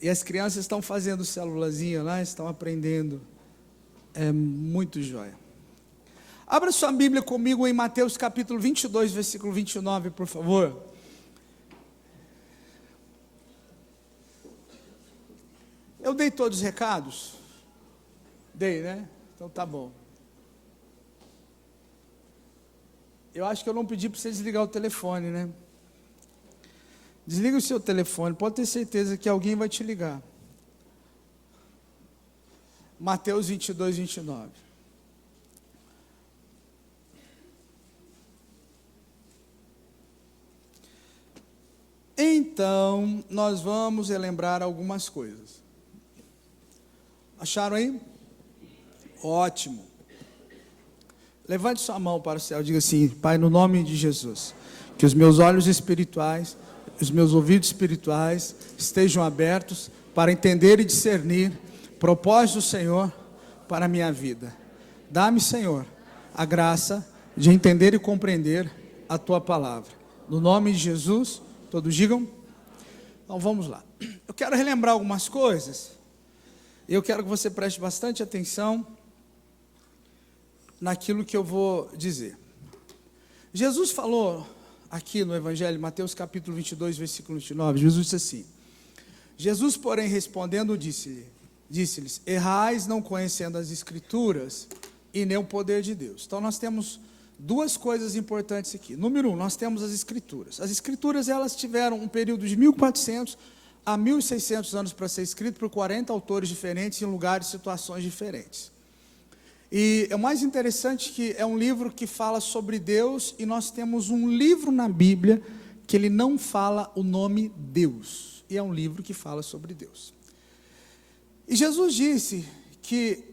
E as crianças estão fazendo célulazinha lá, estão aprendendo. É muito jóia. Abra sua Bíblia comigo em Mateus capítulo 22, versículo 29, por favor. Eu dei todos os recados? Dei, né? Então tá bom. Eu acho que eu não pedi para você desligar o telefone, né? Desliga o seu telefone, pode ter certeza que alguém vai te ligar. Mateus 22, 29. Então, nós vamos relembrar algumas coisas. Acharam aí? Ótimo. Levante sua mão para o céu e diga assim: Pai, no nome de Jesus, que os meus olhos espirituais, os meus ouvidos espirituais estejam abertos para entender e discernir propósito do Senhor para a minha vida. Dá-me, Senhor, a graça de entender e compreender a Tua palavra. No nome de Jesus, todos digam? Então vamos lá. Eu quero relembrar algumas coisas. Eu quero que você preste bastante atenção naquilo que eu vou dizer. Jesus falou aqui no Evangelho, Mateus capítulo 22, versículo 29, Jesus disse assim: Jesus, porém, respondendo, disse-lhes: errais não conhecendo as Escrituras e nem o poder de Deus. Então nós temos duas coisas importantes aqui. Número 1, nós temos as Escrituras. As Escrituras, elas tiveram um período de 1400 a 1600 anos para ser escrito por 40 autores diferentes em lugares e situações diferentes. E é o mais interessante que é um livro que fala sobre Deus, e nós temos um livro na Bíblia que ele não fala o nome Deus, e é um livro que fala sobre Deus. E Jesus disse que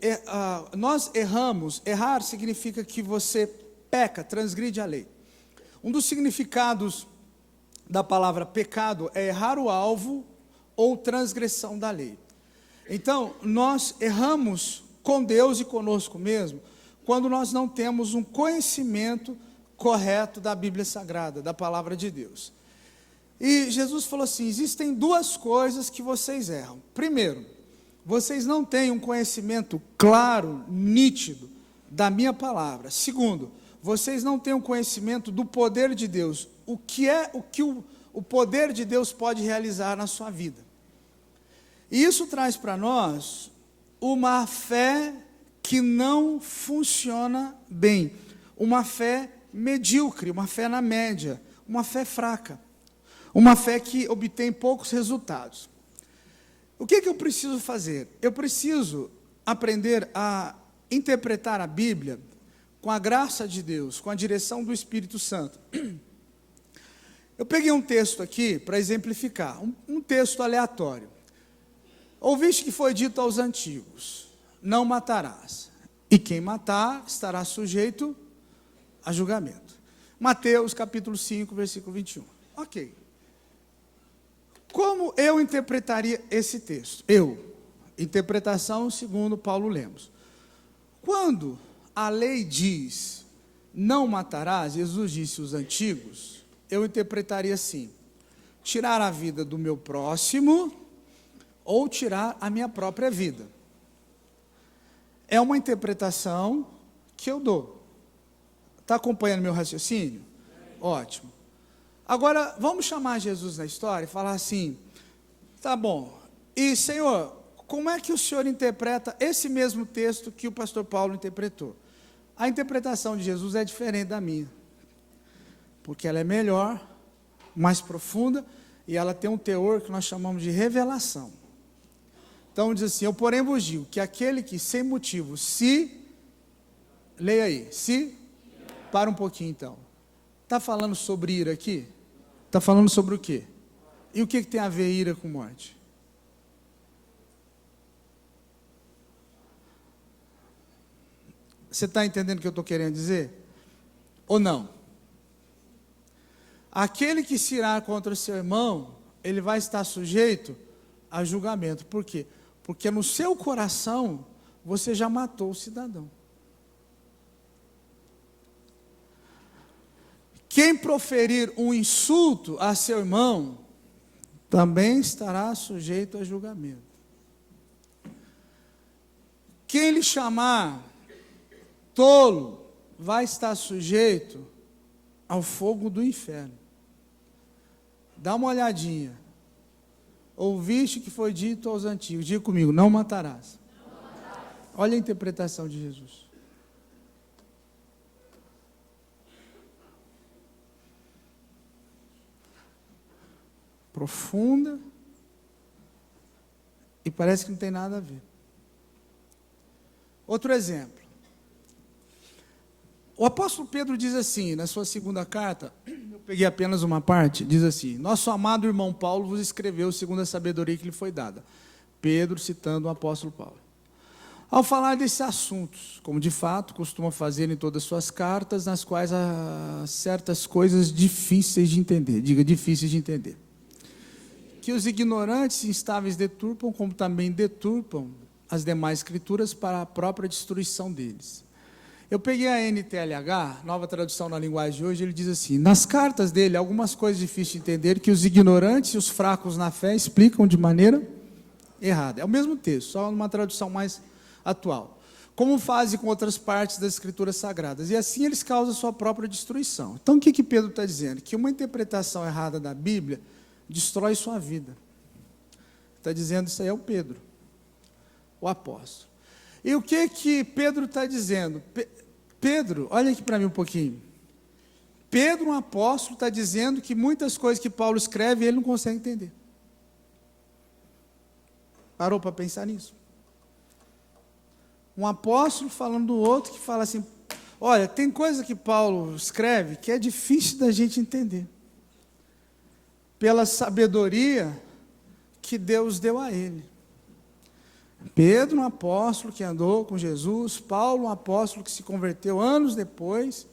nós erramos. Errar significa que você peca, transgride a lei. Um dos significados da palavra pecado é errar o alvo ou transgressão da lei. Então, nós erramos com Deus e conosco mesmo quando nós não temos um conhecimento correto da Bíblia Sagrada, da palavra de Deus. E Jesus falou assim: existem duas coisas que vocês erram. Primeiro, vocês não têm um conhecimento claro, nítido da minha palavra. Segundo, vocês não têm um conhecimento do poder de Deus. O que o poder de Deus pode realizar na sua vida. E isso traz para nós uma fé que não funciona bem, uma fé medíocre, uma fé na média, uma fé fraca, uma fé que obtém poucos resultados. O que eu preciso fazer? Eu preciso aprender a interpretar a Bíblia com a graça de Deus, com a direção do Espírito Santo. Eu peguei um texto aqui para exemplificar, um texto aleatório. Ouviste que foi dito aos antigos: não matarás, e quem matar estará sujeito a julgamento. Mateus capítulo 5, versículo 21. Ok. Como eu interpretaria esse texto? Interpretação segundo Paulo Lemos. Quando a lei diz não matarás, Jesus disse os antigos, eu interpretaria assim: tirar a vida do meu próximo ou tirar a minha própria vida. É uma interpretação que eu dou. Está acompanhando meu raciocínio? Ótimo. Agora, vamos chamar Jesus na história e falar assim: tá bom, e Senhor, como é que o Senhor interpreta esse mesmo texto que o pastor Paulo interpretou? A interpretação de Jesus é diferente da minha, porque ela é melhor, mais profunda, e ela tem um teor que nós chamamos de revelação. Então diz assim: eu porém vos digo que aquele que sem motivo leia aí, para um pouquinho então. Está falando sobre ira aqui? Está falando sobre o quê? E o que tem a ver ira com morte? Você está entendendo o que eu estou querendo dizer? Ou não? Aquele que se irar contra o seu irmão, ele vai estar sujeito a julgamento. Por quê? Porque no seu coração, você já matou o cidadão. Quem proferir um insulto a seu irmão, também estará sujeito a julgamento. Quem lhe chamar tolo vai estar sujeito ao fogo do inferno. Dá uma olhadinha. Ouviste o que foi dito aos antigos. Diga comigo, não matarás. Não matarás. Olha a interpretação de Jesus. Profunda. E parece que não tem nada a ver. Outro exemplo. O apóstolo Pedro diz assim, na sua segunda carta, eu peguei apenas uma parte, diz assim: nosso amado irmão Paulo vos escreveu segundo a sabedoria que lhe foi dada. Pedro citando o apóstolo Paulo. Ao falar desses assuntos, como de fato costuma fazer em todas as suas cartas, nas quais há certas coisas difíceis de entender, diga difíceis de entender, que os ignorantes e instáveis deturpam, como também deturpam as demais escrituras para a própria destruição deles. Eu peguei a NTLH, nova tradução na linguagem de hoje, ele diz assim: nas cartas dele, algumas coisas difíceis de entender que os ignorantes e os fracos na fé explicam de maneira errada. É o mesmo texto, só numa tradução mais atual. Como fazem com outras partes das escrituras sagradas. E assim eles causam a sua própria destruição. Então o que Pedro está dizendo? Que uma interpretação errada da Bíblia destrói sua vida. Está dizendo isso aí é o Pedro, o apóstolo. E o que Pedro está dizendo? Pedro, olha aqui para mim um pouquinho. Pedro, um apóstolo, está dizendo que muitas coisas que Paulo escreve, ele não consegue entender. Parou para pensar nisso? Um apóstolo falando do outro, que fala assim, olha, tem coisa que Paulo escreve que é difícil da gente entender. Pela sabedoria que Deus deu a ele. Pedro, um apóstolo que andou com Jesus, Paulo, um apóstolo que se converteu anos depois,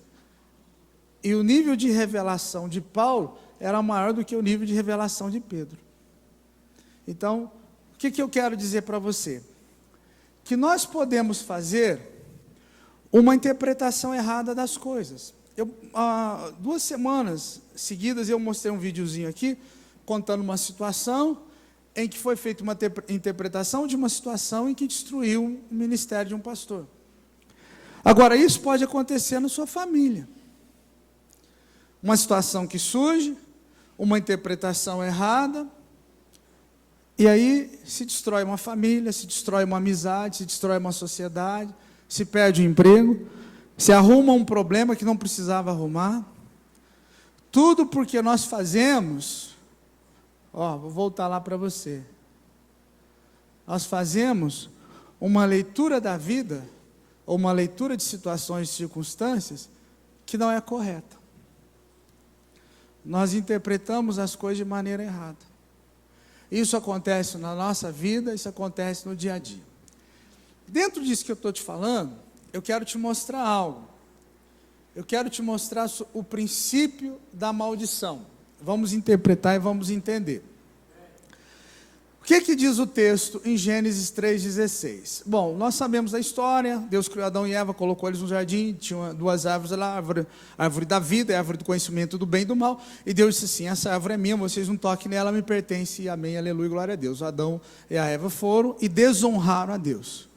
e o nível de revelação de Paulo era maior do que o nível de revelação de Pedro. Então, o que eu quero dizer para você? Que nós podemos fazer uma interpretação errada das coisas. Há 2 semanas seguidas eu mostrei um videozinho aqui, contando uma situação em que foi feita uma interpretação de uma situação em que destruiu o ministério de um pastor. Agora, isso pode acontecer na sua família. Uma situação que surge, uma interpretação errada, e aí se destrói uma família, se destrói uma amizade, se destrói uma sociedade, se perde o emprego, se arruma um problema que não precisava arrumar. Tudo porque nós fazemos... vou voltar lá para você. Nós fazemos uma leitura da vida, ou uma leitura de situações e circunstâncias, que não é correta. Nós interpretamos as coisas de maneira errada. Isso acontece na nossa vida, isso acontece no dia a dia. Dentro disso que eu estou te falando, eu quero te mostrar algo. Eu quero te mostrar o princípio da maldição. Vamos interpretar e vamos entender. O que diz o texto em Gênesis 3,16? Bom, nós sabemos a história. Deus criou Adão e Eva, colocou eles no jardim, tinha 2 árvores lá, a árvore da vida e a árvore do conhecimento do bem e do mal, e Deus disse assim, essa árvore é minha, vocês não toquem nela, me pertence, amém, aleluia, glória a Deus. O Adão e a Eva foram e desonraram a Deus.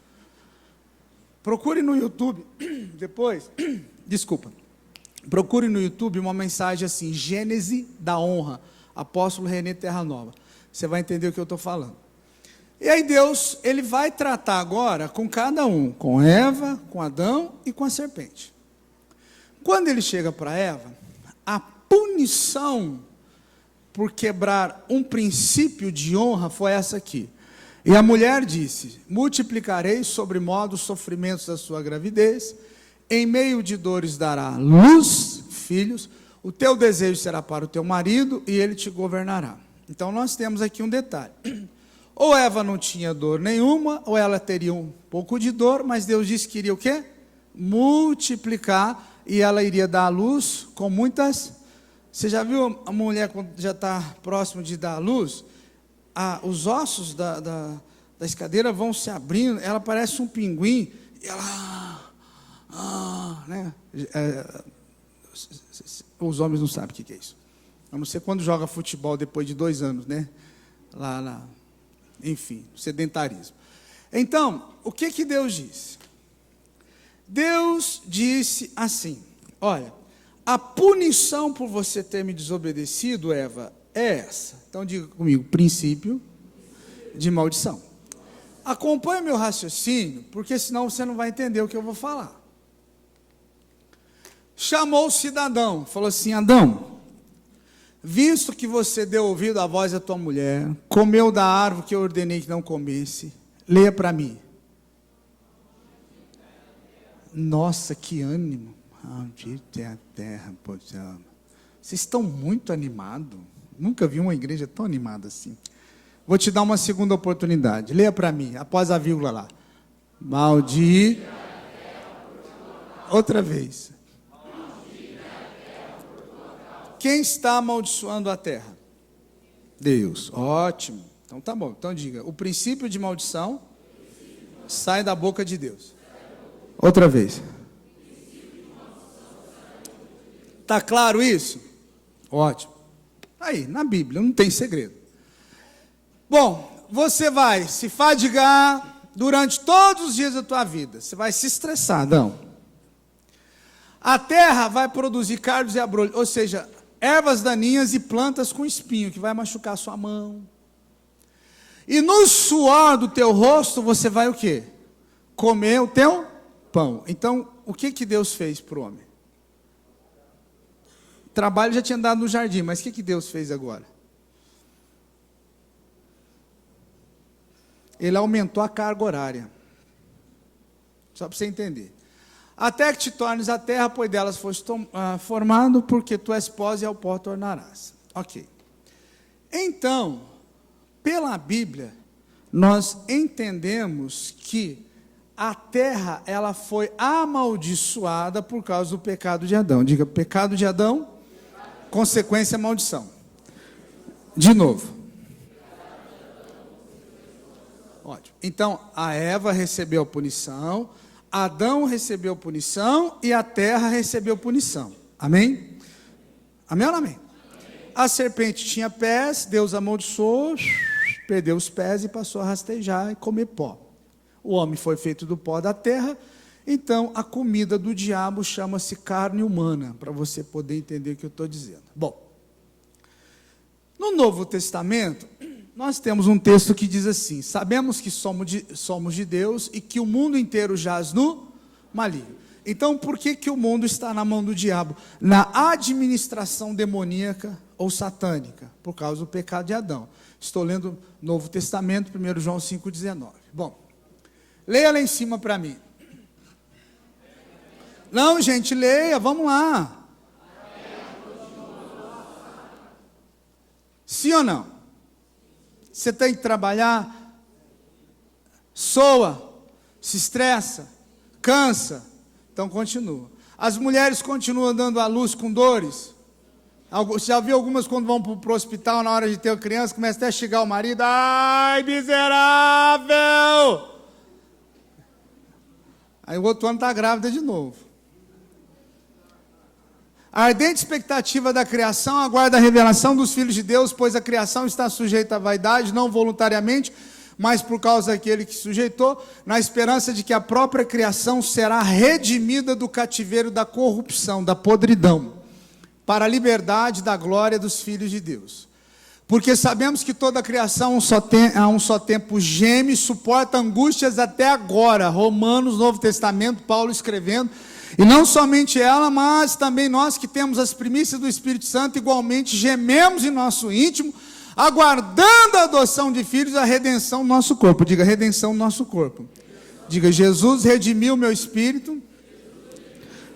Procure no YouTube, depois, procure no YouTube uma mensagem assim, Gênese da honra, apóstolo René Terra Nova. Você vai entender o que eu estou falando. E aí Deus, ele vai tratar agora com cada um, com Eva, com Adão e com a serpente. Quando ele chega para Eva, a punição por quebrar um princípio de honra foi essa aqui. E a mulher disse, multiplicarei sobremodo os sofrimentos da sua gravidez, em meio de dores dará luz, filhos, o teu desejo será para o teu marido e ele te governará. Então nós temos aqui um detalhe. Ou Eva não tinha dor nenhuma, ou ela teria um pouco de dor, mas Deus disse que iria o quê? Multiplicar, e ela iria dar à luz com muitas... Você já viu a mulher quando já está próximo de dar à luz? Os ossos da escadeira vão se abrindo, ela parece um pinguim, e ela... né? Os homens não sabem o que é isso. A não ser quando joga futebol depois de 2 anos, né? Enfim, sedentarismo. Então, o que Deus disse? Deus disse assim: olha, a punição por você ter me desobedecido, Eva, é essa. Então diga comigo, princípio de maldição. Acompanhe meu raciocínio, porque senão você não vai entender o que eu vou falar. Chamou o cidadão, falou assim: Adão, visto que você deu ouvido à voz da tua mulher, comeu da árvore que eu ordenei que não comesse, leia para mim. Nossa, que ânimo. Maldita é a terra, pois ela. Vocês estão muito animados. Nunca vi uma igreja tão animada assim. Vou te dar uma segunda oportunidade. Leia para mim, após a vírgula lá. Maldita. Outra vez. Quem está amaldiçoando a terra? Deus. Ótimo. Então tá bom. Então diga, o princípio de maldição sai da boca de Deus. Outra vez. Tá claro isso? Ótimo. Aí, na Bíblia, não tem segredo. Bom, você vai se fadigar durante todos os dias da tua vida. Você vai se estressar, Adão. A terra vai produzir cardos e abrolhos, ou seja, ervas daninhas e plantas com espinho, que vai machucar a sua mão. E no suor do teu rosto, você vai o quê? Comer o teu pão. Então, o que Deus fez para o homem? O trabalho já tinha dado no jardim, mas o que Deus fez agora? Ele aumentou a carga horária. Só para você entender. Até que te tornes a terra, pois delas foste formado, porque tu és pó e ao pó tornarás. Ok. Então, pela Bíblia, nós entendemos que a terra, ela foi amaldiçoada por causa do pecado de Adão. Diga, pecado de Adão, consequência, maldição. De novo. Ótimo. Então, a Eva recebeu a punição, Adão recebeu punição e a terra recebeu punição. Amém? Amém ou não amém? A serpente tinha pés, Deus amaldiçoou, perdeu os pés e passou a rastejar e comer pó. O homem foi feito do pó da terra, então a comida do diabo chama-se carne humana, para você poder entender o que eu estou dizendo. Bom, no Novo Testamento, nós temos um texto que diz assim: sabemos que somos de Deus e que o mundo inteiro jaz no maligno. Então, por que o mundo está na mão do diabo? Na administração demoníaca ou satânica, por causa do pecado de Adão. Estou lendo Novo Testamento, 1 João 5,19. Bom, leia lá em cima para mim. Não, gente, leia, vamos lá. Sim ou não? Você tem que trabalhar, soa, se estressa, cansa, então continua. As mulheres continuam dando à luz com dores. Já viu algumas quando vão para o hospital na hora de ter uma criança, começa até a chegar o marido, ai miserável! Aí o outro ano está grávida de novo. A ardente expectativa da criação aguarda a revelação dos filhos de Deus, pois a criação está sujeita à vaidade, não voluntariamente, mas por causa daquele que sujeitou, na esperança de que a própria criação será redimida do cativeiro da corrupção, da podridão, para a liberdade da glória dos filhos de Deus. Porque sabemos que toda a criação a um só tempo geme e suporta angústias até agora. Romanos, Novo Testamento, Paulo escrevendo. E não somente ela, mas também nós que temos as primícias do Espírito Santo, igualmente gememos em nosso íntimo, aguardando a adoção de filhos, a redenção do nosso corpo. Diga, redenção do nosso corpo. Diga, Jesus redimiu o meu espírito,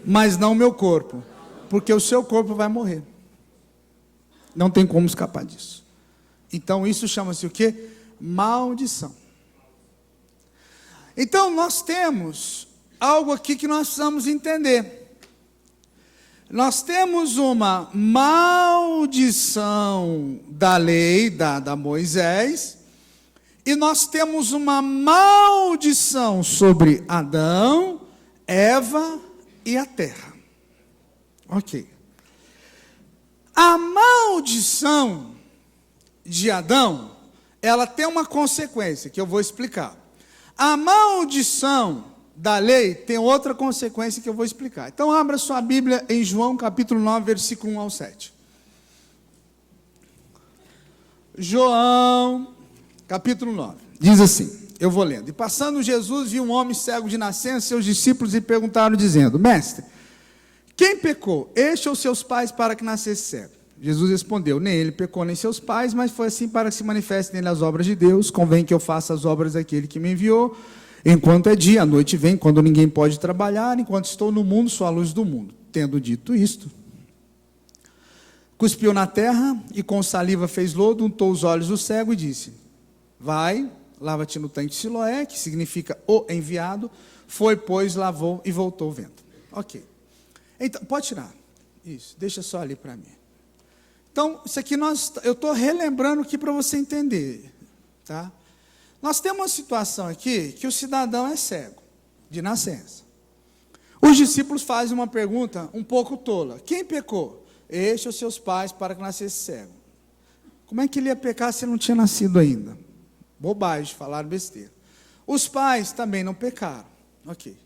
mas não o meu corpo, porque o seu corpo vai morrer. Não tem como escapar disso. Então isso chama-se o quê? Maldição. Então nós temos algo aqui que nós precisamos entender. Nós temos uma maldição da lei dada a Moisés, e nós temos uma maldição sobre Adão, Eva e a terra. Ok. A maldição de Adão, ela tem uma consequência que eu vou explicar. A maldição da lei tem outra consequência que eu vou explicar. Então abra sua Bíblia em João capítulo 9, versículo 1 ao 7. João capítulo 9, diz assim, eu vou lendo. E passando Jesus, viu um homem cego de nascença, seus discípulos lhe perguntaram, dizendo, mestre, quem pecou, este ou seus pais, para que nascesse cego? Jesus respondeu, nem ele pecou, nem seus pais, mas foi assim para que se manifestem nele as obras de Deus. Convém que eu faça as obras daquele que me enviou, enquanto é dia, a noite vem, quando ninguém pode trabalhar, enquanto estou no mundo, sou a luz do mundo. Tendo dito isto, cuspiu na terra, e com saliva fez lodo, untou os olhos do cego e disse, vai, lava-te no tanque de Siloé, que significa o enviado. Foi, pois, lavou e voltou vendo. Ok. Então, pode tirar. Isso, deixa só ali para mim. Então, isso aqui eu estou relembrando aqui para você entender. Tá? Nós temos uma situação aqui que o cidadão é cego, de nascença. Os discípulos fazem uma pergunta um pouco tola. Quem pecou? Este ou seus pais para que nascesse cego. Como é que ele ia pecar se ele não tinha nascido ainda? Bobagem, falaram besteira. Os pais também não pecaram. Ok.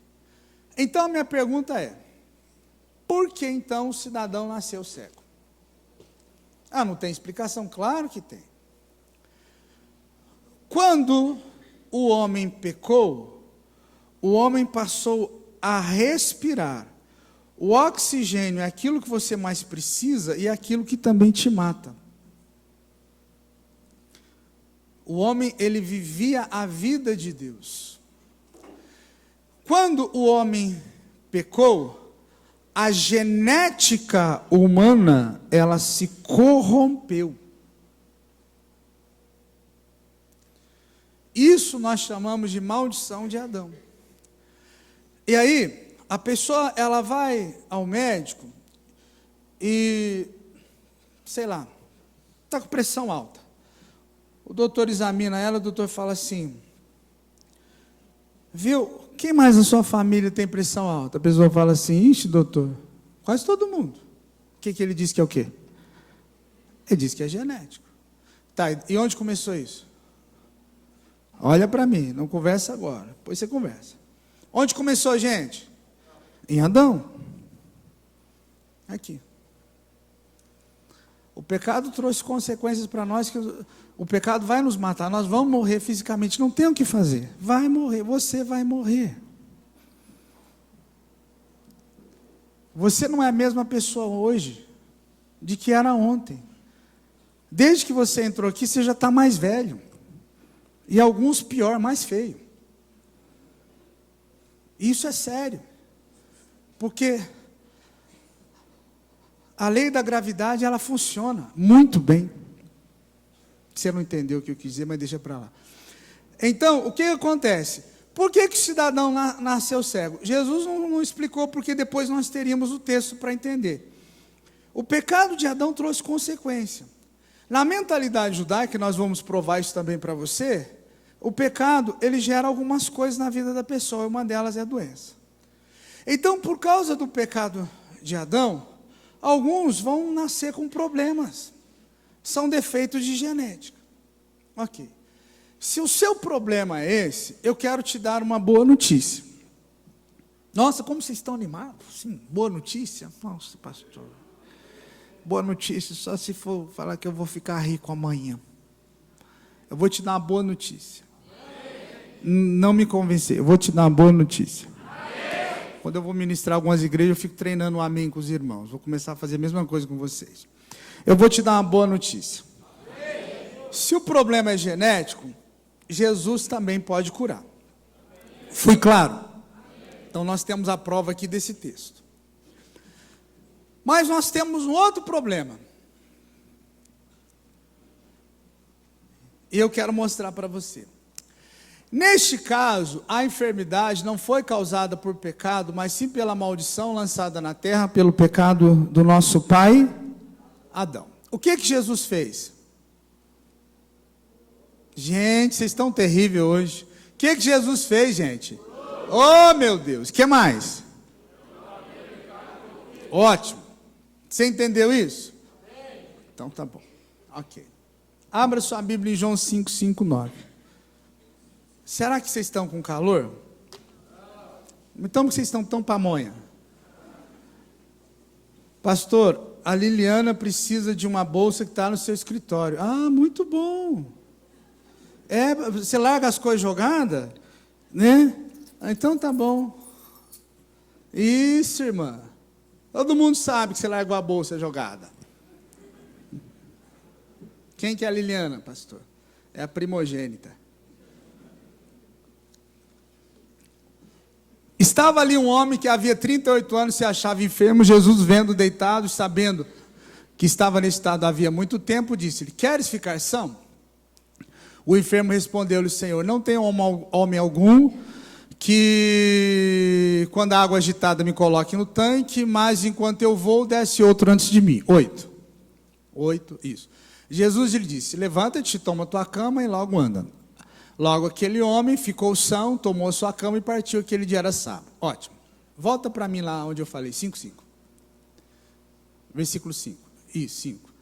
Então a minha pergunta é, por que então o cidadão nasceu cego? Ah, não tem explicação? Claro que tem. Quando o homem pecou, o homem passou a respirar. O oxigênio é aquilo que você mais precisa e é aquilo que também te mata. O homem, ele vivia a vida de Deus. Quando o homem pecou, a genética humana, ela se corrompeu. Isso nós chamamos de maldição de Adão. E aí, a pessoa, ela vai ao médico e, sei lá, está com pressão alta. O doutor examina ela, o doutor fala assim, viu, quem mais na sua família tem pressão alta? A pessoa fala assim, ixi, doutor, quase todo mundo. O que ele diz que é o quê? Ele diz que é genético. Tá, e onde começou isso? Olha para mim, não conversa agora, depois você conversa. Onde começou, gente? Em Adão. Aqui. O pecado trouxe consequências para nós, que o pecado vai nos matar, nós vamos morrer fisicamente, não tem o que fazer, vai morrer, você vai morrer. Você não é a mesma pessoa hoje, de que era ontem. Desde que você entrou aqui, você já está mais velho, e alguns pior, mais feio. Isso é sério, porque a lei da gravidade, ela funciona muito bem. Você não entendeu o que eu quis dizer, mas deixa para lá. Então, o que acontece? Por que o cidadão nasceu cego? Jesus não explicou, porque depois nós teríamos o texto para entender. O pecado de Adão trouxe consequência. Na mentalidade judaica, nós vamos provar isso também para você, o pecado, ele gera algumas coisas na vida da pessoa, e uma delas é a doença. Então, por causa do pecado de Adão, alguns vão nascer com problemas. São defeitos de genética. Ok. Se o seu problema é esse, eu quero te dar uma boa notícia. Nossa, como vocês estão animados? Sim, boa notícia? Nossa, pastor. Boa notícia, só se for falar que eu vou ficar rico amanhã. Eu vou te dar uma boa notícia. Não me convencer, eu vou te dar uma boa notícia. Quando eu vou ministrar algumas igrejas, eu fico treinando o amém com os irmãos. Vou começar a fazer a mesma coisa com vocês. Eu vou te dar uma boa notícia. Se o problema é genético, Jesus também pode curar. Fui claro? Então nós temos a prova aqui desse texto. Mas nós temos um outro problema. E eu quero mostrar para você. Neste caso, a enfermidade não foi causada por pecado, mas sim pela maldição lançada na terra, pelo pecado do nosso pai, Adão. O que Jesus fez? Gente, vocês estão terríveis hoje. O que Jesus fez, gente? Oh, meu Deus, o que mais? Ótimo. Você entendeu isso? Então tá bom. Ok. Abra sua Bíblia em João 5, 5, 9. Será que vocês estão com calor? Então que vocês estão tão pamonha? Pastor, a Liliana precisa de uma bolsa que está no seu escritório. Ah, muito bom. Você larga as coisas jogadas, né? Então tá bom. Isso, irmã. Todo mundo sabe que você largou a bolsa jogada. Quem que é a Liliana, pastor? É a primogênita. Estava ali um homem que havia 38 anos se achava enfermo. Jesus, vendo deitado, sabendo que estava nesse estado havia muito tempo, disse-lhe: queres ficar são? O enfermo respondeu-lhe: Senhor, não tenho homem algum que, quando a água agitada, me coloque no tanque, mas enquanto eu vou, desce outro antes de mim. 8, isso. Jesus lhe disse: levanta-te, toma tua cama e logo anda. Logo aquele homem ficou são, tomou sua cama e partiu. Aquele dia era sábado. Ótimo. Volta para mim lá onde eu falei, 5:5. Versículo 5. Isso, 5.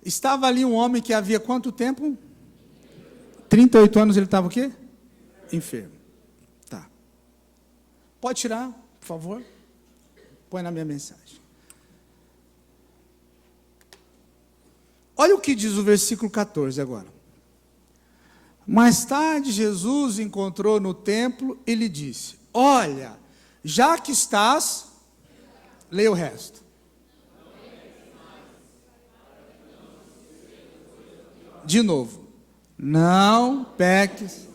Estava ali um homem que havia quanto tempo? 38 anos ele estava o quê? Enfermo. Tá. Pode tirar, por favor? Põe na minha mensagem. Olha o que diz o versículo 14 agora. Mais tarde, Jesus encontrou no templo e lhe disse: olha, já que estás, leia o resto. De novo. Não peques.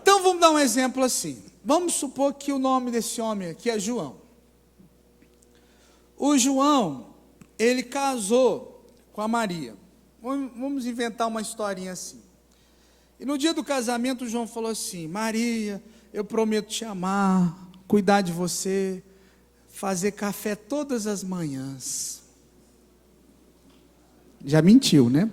Então vamos dar um exemplo assim. Vamos supor que o nome desse homem aqui é João. O João, ele casou com a Maria. Vamos inventar uma historinha assim. E no dia do casamento, o João falou assim: Maria, eu prometo te amar, cuidar de você, fazer café todas as manhãs. Já mentiu, né?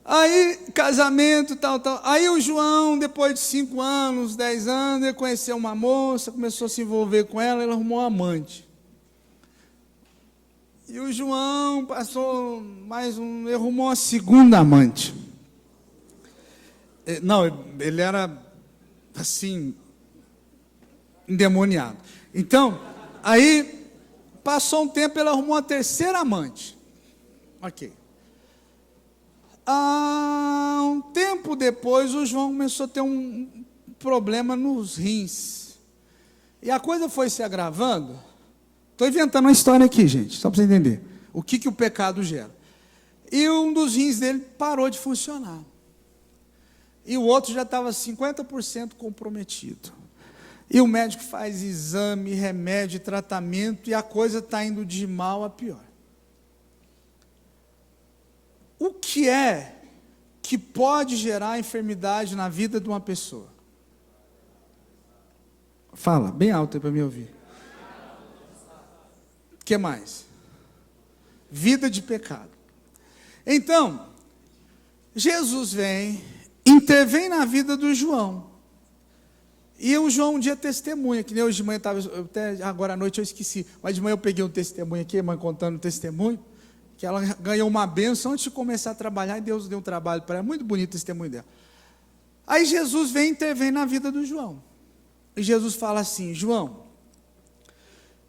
Aí, casamento, tal. Aí o João, depois de 5 anos, 10 anos, ele conheceu uma moça, começou a se envolver com ela, ele arrumou um amante. E o João passou ele arrumou uma segunda amante. Não, ele era, assim, endemoniado. Então, aí, passou um tempo, ele arrumou uma terceira amante. Ok. Um tempo depois, o João começou a ter um problema nos rins. E a coisa foi se agravando. Estou inventando uma história aqui, gente, só para você entender o que o pecado gera. E um dos rins dele parou de funcionar. E o outro já estava 50% comprometido. E o médico faz exame, remédio, tratamento, e a coisa está indo de mal a pior. O que é que pode gerar enfermidade na vida de uma pessoa? Fala, bem alto aí para me ouvir. O que mais? Vida de pecado. Então, Jesus vem, intervém na vida do João. E o João um dia testemunha, que nem hoje de manhã, até agora à noite eu esqueci, mas de manhã eu peguei um testemunho aqui, a mãe contando um testemunho, que ela ganhou uma bênção antes de começar a trabalhar, e Deus deu um trabalho para ela, muito bonito o testemunho dela. Aí Jesus vem e intervém na vida do João. E Jesus fala assim: João,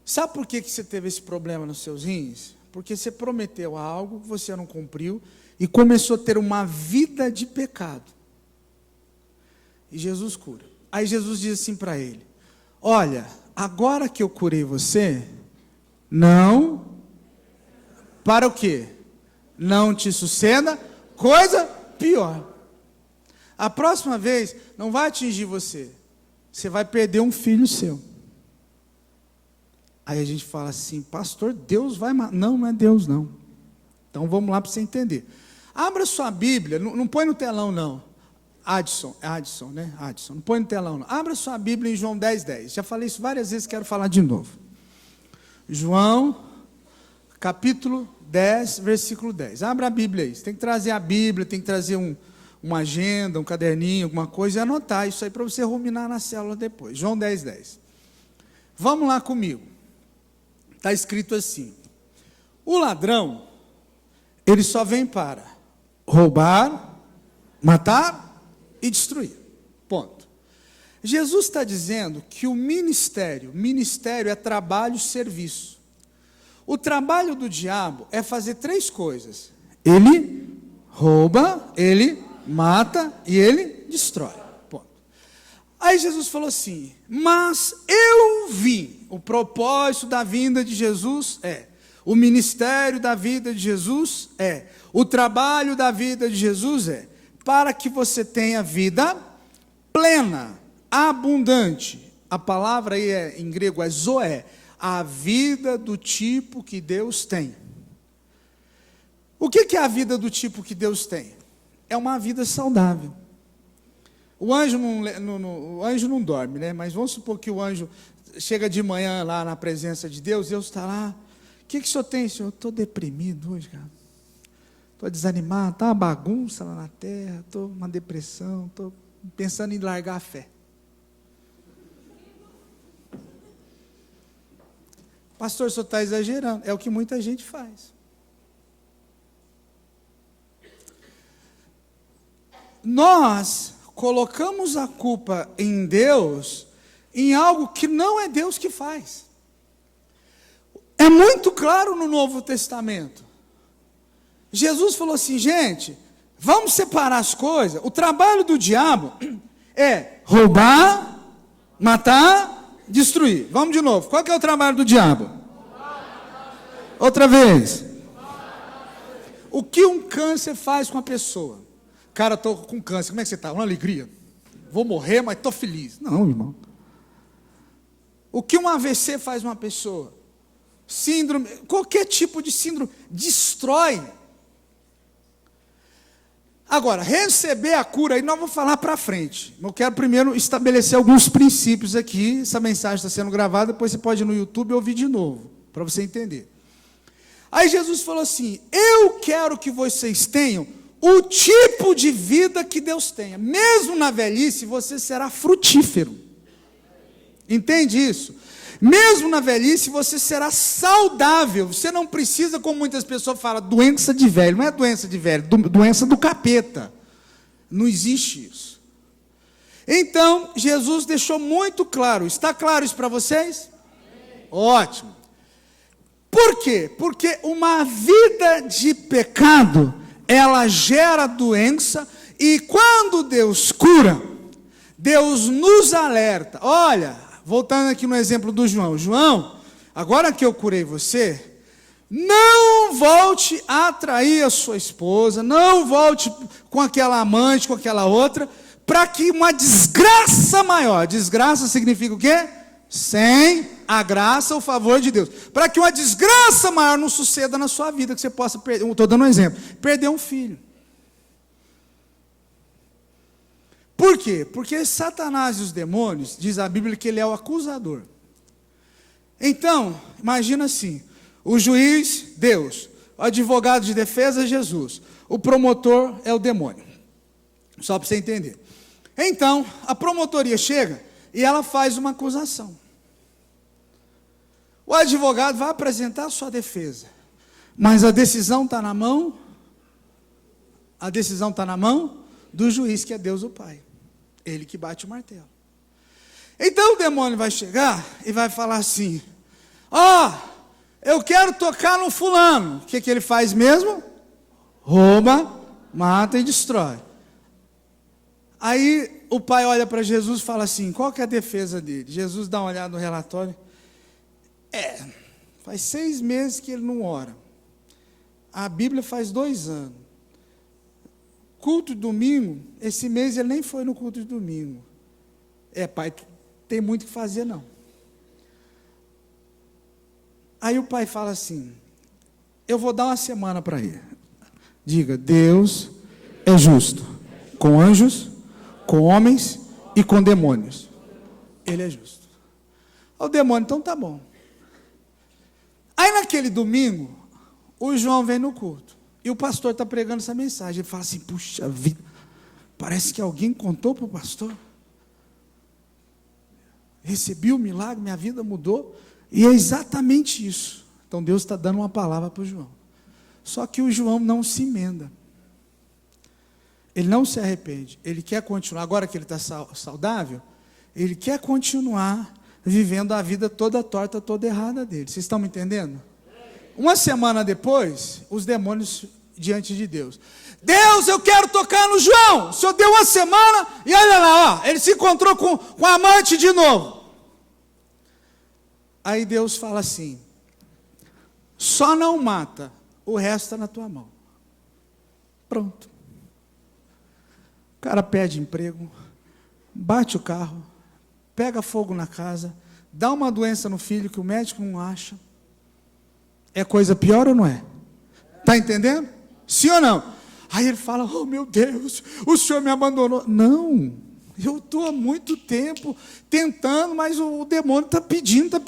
sabe por que você teve esse problema nos seus rins? Porque você prometeu algo que você não cumpriu e começou a ter uma vida de pecado. E Jesus cura. Aí Jesus diz assim para ele: olha, agora que eu curei você, não, para o quê? Não te suceda coisa pior. A próxima vez não vai atingir você, você vai perder um filho seu. Aí a gente fala assim: pastor, Deus vai matar. Não, não é Deus não. Então vamos lá para você entender. Abra sua Bíblia, não põe no telão não. Adson, né? Adson, não põe no telão não. Abra sua Bíblia em João 10:10. Já falei isso várias vezes, quero falar de novo. João, capítulo 10, versículo 10. Abra a Bíblia aí. Você tem que trazer a Bíblia, tem que trazer uma agenda, um caderninho, alguma coisa, e anotar isso aí para você ruminar na célula depois. João 10:10. Vamos lá comigo. Está escrito assim: o ladrão, ele só vem para roubar, matar e destruir. Ponto. Jesus está dizendo que o ministério é trabalho, serviço. O trabalho do diabo é fazer 3 coisas: ele rouba, ele mata e ele destrói. Ponto. Aí Jesus falou assim: mas eu vim. O propósito da vinda de Jesus o ministério da vida de Jesus o trabalho da vida de Jesus para que você tenha vida plena, abundante. A palavra aí em grego é zoé, a vida do tipo que Deus tem. O que é a vida do tipo que Deus tem? É uma vida saudável. O anjo não dorme, né? Mas vamos supor que o anjo chega de manhã lá na presença de Deus, Deus está lá. O que o senhor tem, senhor? Eu estou deprimido hoje, cara. Estou desanimado, está uma bagunça lá na terra, estou uma depressão, estou pensando em largar a fé. Pastor, o senhor está exagerando. É o que muita gente faz. Nós colocamos a culpa em Deus, em algo que não é Deus que faz. É muito claro no Novo Testamento. Jesus falou assim: gente, vamos separar as coisas. O trabalho do diabo é roubar, matar, destruir. Vamos de novo. Qual que é o trabalho do diabo? Outra vez. O que um câncer faz com a pessoa? Cara, estou com câncer, como é que você está? Uma alegria. Vou morrer, mas estou feliz. Não, irmão. O que um AVC faz uma pessoa? Síndrome, qualquer tipo de síndrome, destrói. Agora, receber a cura, aí nós vamos falar para frente. Eu quero primeiro estabelecer alguns princípios aqui. Essa mensagem está sendo gravada, depois você pode ir no YouTube e ouvir de novo, para você entender. Aí Jesus falou assim: eu quero que vocês tenham o tipo de vida que Deus tenha. Mesmo na velhice, você será frutífero. Entende isso? Mesmo na velhice, você será saudável. Você não precisa, como muitas pessoas falam, doença de velho. Não é doença de velho, doença do capeta. Não existe isso. Então, Jesus deixou muito claro. Está claro isso para vocês? Ótimo. Por quê? Porque uma vida de pecado, ela gera doença, e quando Deus cura, Deus nos alerta. Olha, voltando aqui no exemplo do João. João, agora que eu curei você, não volte a trair a sua esposa, não volte com aquela amante, com aquela outra, para que uma desgraça maior, desgraça significa o quê? Sem a graça, o favor de Deus. Para que uma desgraça maior não suceda na sua vida, que você possa perder, estou dando um exemplo, perder um filho. Por quê? Porque Satanás e os demônios, diz a Bíblia que ele é o acusador. Então, imagina assim, o juiz, Deus, o advogado de defesa, Jesus, o promotor é o demônio. Só para você entender. Então, a promotoria chega e ela faz uma acusação. O advogado vai apresentar a sua defesa, mas a decisão está na mão, do juiz, que é Deus o Pai. Ele que bate o martelo. Então o demônio vai chegar e vai falar assim: eu quero tocar no fulano. O que ele faz mesmo? Rouba, mata e destrói. Aí o pai olha para Jesus e fala assim: qual que é a defesa dele? Jesus dá uma olhada no relatório. Faz 6 meses que ele não ora. A Bíblia faz 2 anos. Culto de domingo, esse mês ele nem foi no culto de domingo. Pai, tem muito o que fazer não. Aí o pai fala assim: eu vou dar uma semana para ele. Diga: Deus é justo, com anjos, com homens e com demônios. Ele é justo. O demônio, então tá bom. Aí naquele domingo, o João vem no culto. E o pastor está pregando essa mensagem. Ele fala assim: puxa vida, parece que alguém contou para o pastor. recebi o milagre, minha vida mudou, e é exatamente isso. Então Deus está dando uma palavra para o João. Só que o João não se emenda. Ele não se arrepende. Ele quer continuar, agora que ele está saudável, ele quer continuar vivendo a vida toda torta, toda errada dele. Vocês estão me entendendo? Uma semana depois, os demônios diante de Deus. Deus, eu quero tocar no João. O Senhor deu uma semana e olha lá, ó, ele se encontrou com a amante de novo. Aí Deus fala assim: só não mata, o resto está na tua mão. Pronto. O cara pede emprego, bate o carro, pega fogo na casa, dá uma doença no filho que o médico não acha. É coisa pior ou não é? Está entendendo? Sim ou não? Aí ele fala: oh meu Deus, o Senhor me abandonou. Não, eu estou há muito tempo tentando, mas o demônio está pedindo,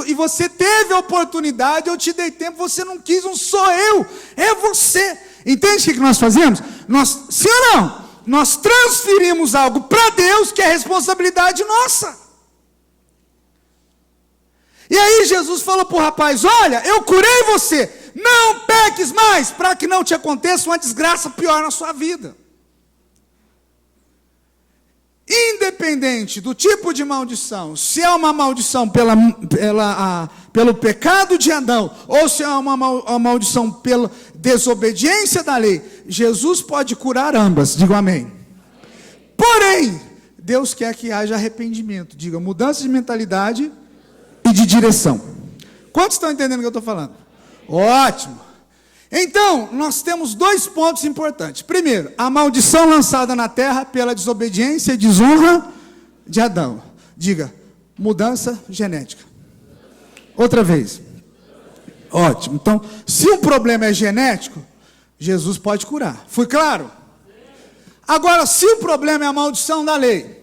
e você teve a oportunidade, eu te dei tempo, você não quis, não sou eu, é você. Entende o que nós fazemos? Nós, sim ou não? Nós transferimos algo para Deus que é responsabilidade nossa. E aí Jesus falou para o rapaz: olha, eu curei você, não peques mais, para que não te aconteça uma desgraça pior na sua vida. Independente do tipo de maldição, se é uma maldição pelo pecado de Adão, ou se é uma maldição pela desobediência da lei, Jesus pode curar ambas, diga amém. Porém, Deus quer que haja arrependimento, diga, mudança de mentalidade e de direção. Quantos estão entendendo o que eu estou falando? Ótimo. Então, nós temos dois pontos importantes. Primeiro, a maldição lançada na terra pela desobediência e desonra de Adão. Diga, mudança genética. Outra vez. Ótimo. Então, se um problema é genético, Jesus pode curar. Fui claro? Agora, se o problema é a maldição da lei,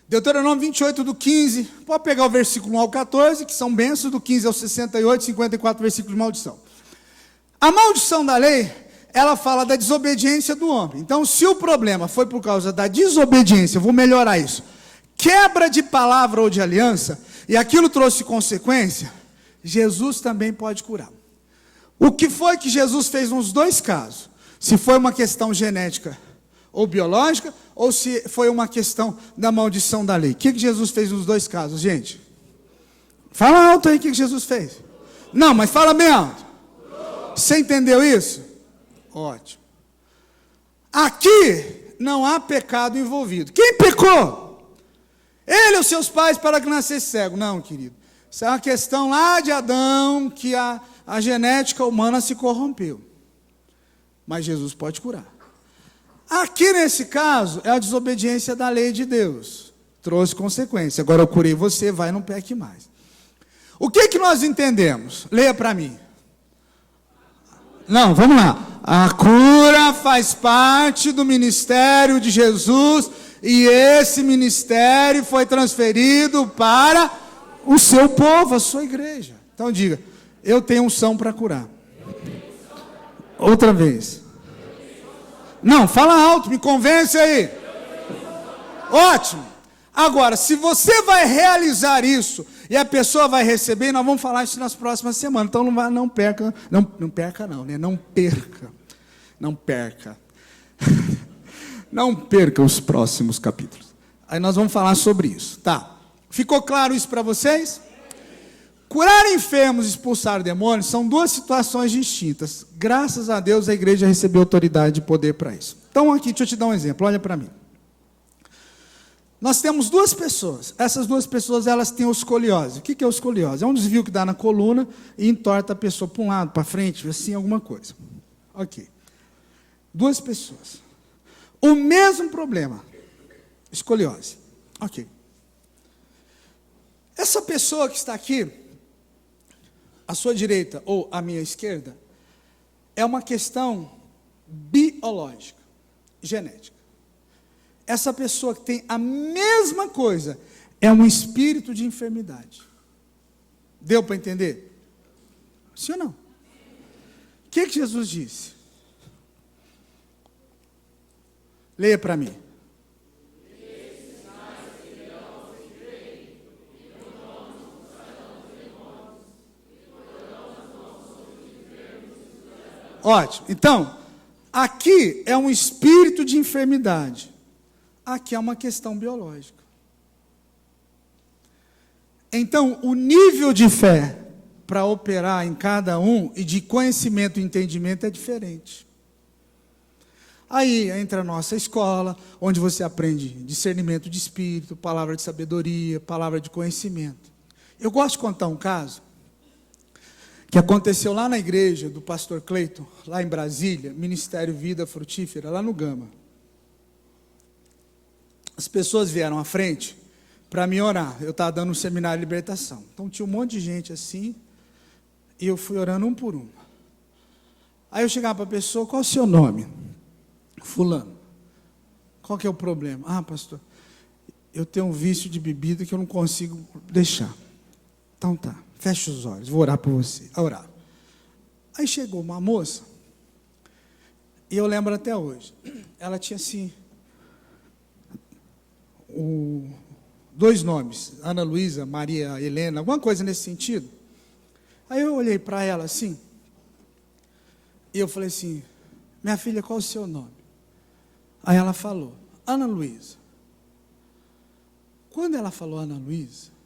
Deuteronômio 28, do 15, pode pegar o versículo 1 ao 14, que são bênçãos, do 15 ao 68, 54 versículos de maldição. A maldição da lei, ela fala da desobediência do homem. Então, se o problema foi por causa da desobediência, eu vou melhorar isso, quebra de palavra ou de aliança, e aquilo trouxe consequência, Jesus também pode curar. O que foi que Jesus fez nos dois casos? Se foi uma questão genética ou biológica, ou se foi uma questão da maldição da lei. O que Jesus fez nos dois casos, gente? Fala alto aí o que Jesus fez. Não, mas fala bem alto. Você entendeu isso? Ótimo. Aqui não há pecado envolvido. Quem pecou? Ele ou seus pais para que nascesse cego? Não, querido. Isso é uma questão lá de Adão, que a genética humana se corrompeu. Mas Jesus pode curar. Aqui nesse caso, é a desobediência da lei de Deus. Trouxe consequência. Agora eu curei você, vai, não peque mais. O que nós entendemos? Leia para mim. Não, vamos lá. A cura faz parte do ministério de Jesus, e esse ministério foi transferido para o seu povo, a sua igreja. Então diga, eu tenho unção para curar. Outra vez. Não, fala alto, me convence aí. Ótimo. Agora, se você vai realizar isso e a pessoa vai receber, nós vamos falar isso nas próximas semanas. Então não perca, não perca, né? Não perca. Não perca os próximos capítulos. Aí nós vamos falar sobre isso, tá? Ficou claro isso para vocês? Curar enfermos e expulsar demônios são duas situações distintas. Graças a Deus a igreja recebeu autoridade e poder para isso. Então aqui, deixa eu te dar um exemplo, olha para mim. Nós temos duas pessoas. Essas duas pessoas, elas têm escoliose. O que é escoliose? É um desvio que dá na coluna e entorta a pessoa para um lado, para frente, assim, alguma coisa. Ok. Duas pessoas. O mesmo problema. Escoliose. Ok. Essa pessoa que está aqui, à sua direita ou à minha esquerda, é uma questão biológica, genética. Essa pessoa que tem a mesma coisa é um espírito de enfermidade. Deu para entender? Sim ou não? O que Jesus disse? Leia para mim. Ótimo. Então, aqui é um espírito de enfermidade. Aqui é uma questão biológica. Então, o nível de fé para operar em cada um e de conhecimento e entendimento é diferente. Aí entra a nossa escola, onde você aprende discernimento de espírito, palavra de sabedoria, palavra de conhecimento. Eu gosto de contar um caso que aconteceu lá na igreja do pastor Cleiton, lá em Brasília, Ministério Vida Frutífera, lá no Gama. As pessoas vieram à frente para me orar. Eu estava dando um seminário de libertação. Então tinha um monte de gente assim, e eu fui orando um por um. Aí eu chegava para a pessoa: qual é o seu nome? Fulano. Qual que é o problema? Ah, pastor, eu tenho um vício de bebida que eu não consigo deixar. Então tá, fecha os olhos, vou orar por você. A orar. Aí chegou uma moça, e eu lembro até hoje, ela tinha assim, dois nomes, Ana Luísa, Maria Helena, alguma coisa nesse sentido. Aí eu olhei para ela assim, e eu falei assim: minha filha, qual é o seu nome? Aí ela falou: Ana Luísa. Quando ela falou Ana Luísa,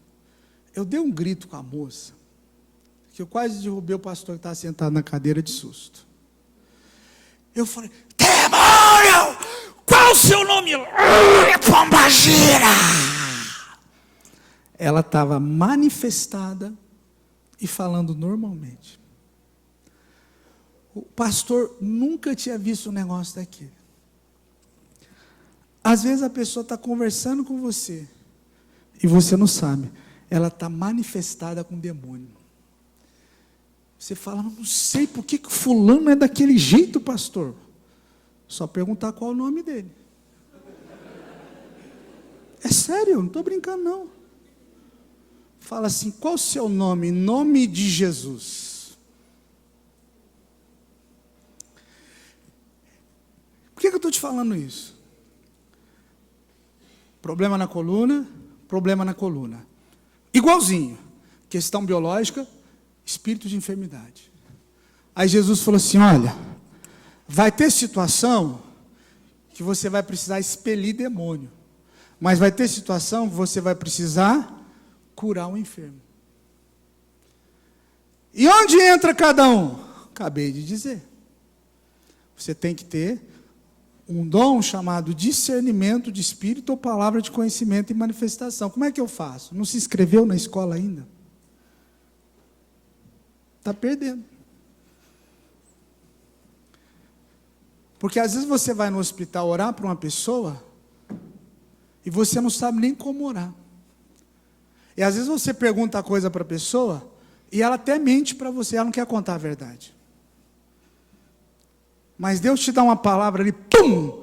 eu dei um grito com a moça, que eu quase derrubei o pastor que estava sentado na cadeira de susto. Eu falei: demônio! Qual é o seu nome? Pombagira! Ela estava manifestada e falando normalmente. O pastor nunca tinha visto um negócio daquele. Às vezes a pessoa está conversando com você e você não sabe. Ela está manifestada com demônio. Você fala: não sei por que o fulano é daquele jeito, pastor. Só perguntar qual é o nome dele. É sério, eu não estou brincando não. Fala assim: qual o seu nome? Em nome de Jesus. Por que eu estou te falando isso? Problema na coluna, problema na coluna. Igualzinho, questão biológica, espírito de enfermidade. Aí Jesus falou assim: olha, vai ter situação que você vai precisar expelir demônio, mas vai ter situação que você vai precisar curar um enfermo. E onde entra cada um? Acabei de dizer. Você tem que ter um dom chamado discernimento de espírito ou palavra de conhecimento e manifestação. Como é que eu faço? Não se inscreveu na escola ainda? Está perdendo. Porque às vezes você vai no hospital orar para uma pessoa e você não sabe nem como orar. E às vezes você pergunta a coisa para a pessoa e ela até mente para você, ela não quer contar a verdade. Mas Deus te dá uma palavra ali, pum!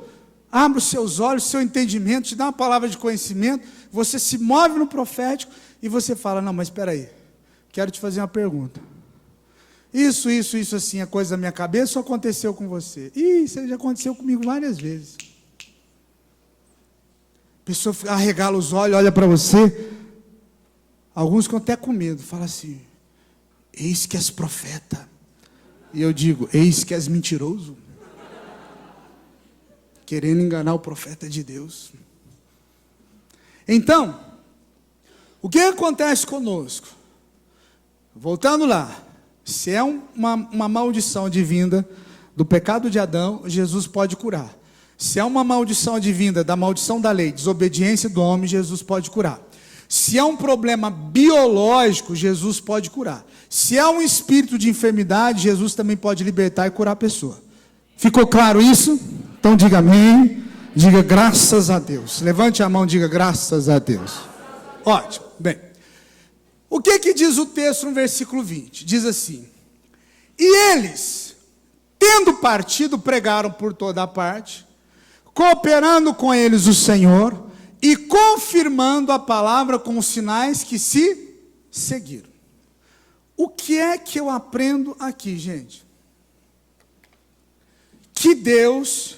Abre os seus olhos, seu entendimento, te dá uma palavra de conhecimento, você se move no profético e você fala: não, mas espera aí, quero te fazer uma pergunta. Isso assim, é coisa da minha cabeça ou aconteceu com você? Isso já aconteceu comigo várias vezes. A pessoa arregala os olhos, olha para você, alguns ficam até com medo, fala assim: eis que és profeta. E eu digo: eis que és mentiroso. Querendo enganar o profeta de Deus. Então, o que acontece conosco? Voltando lá, se é uma maldição advinda do pecado de Adão, Jesus pode curar. Se é uma maldição advinda da maldição da lei, desobediência do homem, Jesus pode curar. Se é um problema biológico, Jesus pode curar. Se é um espírito de enfermidade, Jesus também pode libertar e curar a pessoa. Ficou claro isso? Então diga amém, diga graças a Deus. Levante a mão e diga graças a Deus. Ótimo, bem. O que diz o texto no versículo 20? Diz assim: e eles, tendo partido, pregaram por toda a parte, cooperando com eles o Senhor, e confirmando a palavra com os sinais que se seguiram. O que é que eu aprendo aqui, gente? Que Deus,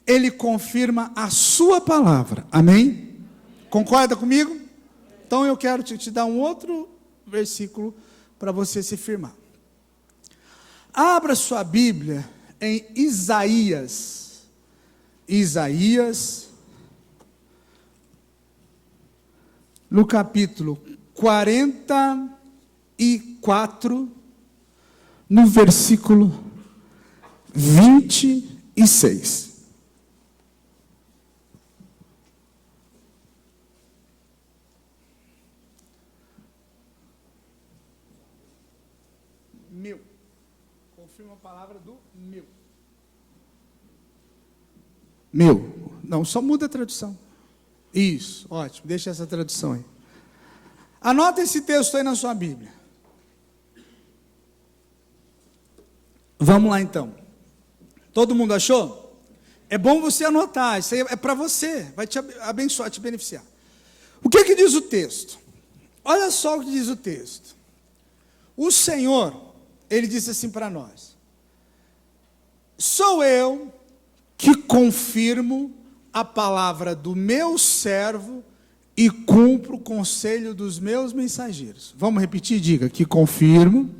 Ele confirma a sua palavra. Amém? Concorda comigo? Então eu quero te dar um outro versículo para você se firmar. Abra sua Bíblia em Isaías. Isaías, no capítulo 44, no versículo 26. Meu. Confirma a palavra do meu. Meu. Não, só muda a tradução. Isso, ótimo. Deixa essa tradução aí. Anota esse texto aí na sua Bíblia. Vamos lá então. Todo mundo achou? É bom você anotar. Isso aí é para você. Vai te abençoar, te beneficiar. O que diz o texto? Olha só o que diz o texto. O Senhor, Ele disse assim para nós: sou eu que confirmo a palavra do meu servo e cumpro o conselho dos meus mensageiros. Vamos repetir? Diga que confirmo.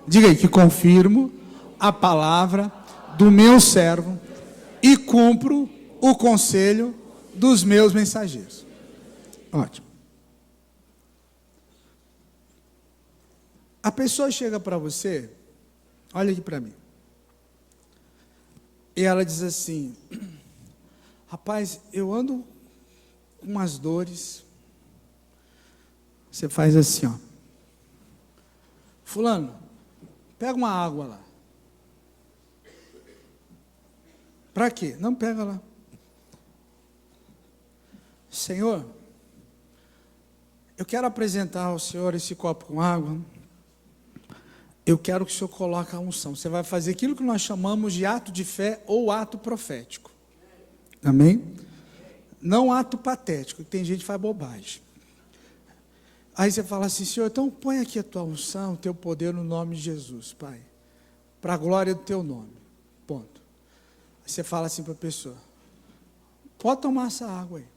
Diga aí que confirmo a palavra do meu servo e cumpro o conselho dos meus mensageiros. Ótimo. A pessoa chega para você, olha aqui para mim, e ela diz assim: rapaz, eu ando com umas dores. Você faz assim, ó. Fulano, pega uma água lá. Para quê? Não, pega lá. Senhor, eu quero apresentar ao Senhor esse copo com água. Eu quero que o Senhor coloque a unção. Você vai fazer aquilo que nós chamamos de ato de fé ou ato profético. Amém? Não ato patético, que tem gente que faz bobagem. Aí você fala assim: Senhor, então põe aqui a tua unção, o teu poder no nome de Jesus, Pai. Para a glória do teu nome. Ponto. Aí você fala assim para a pessoa: pode tomar essa água aí.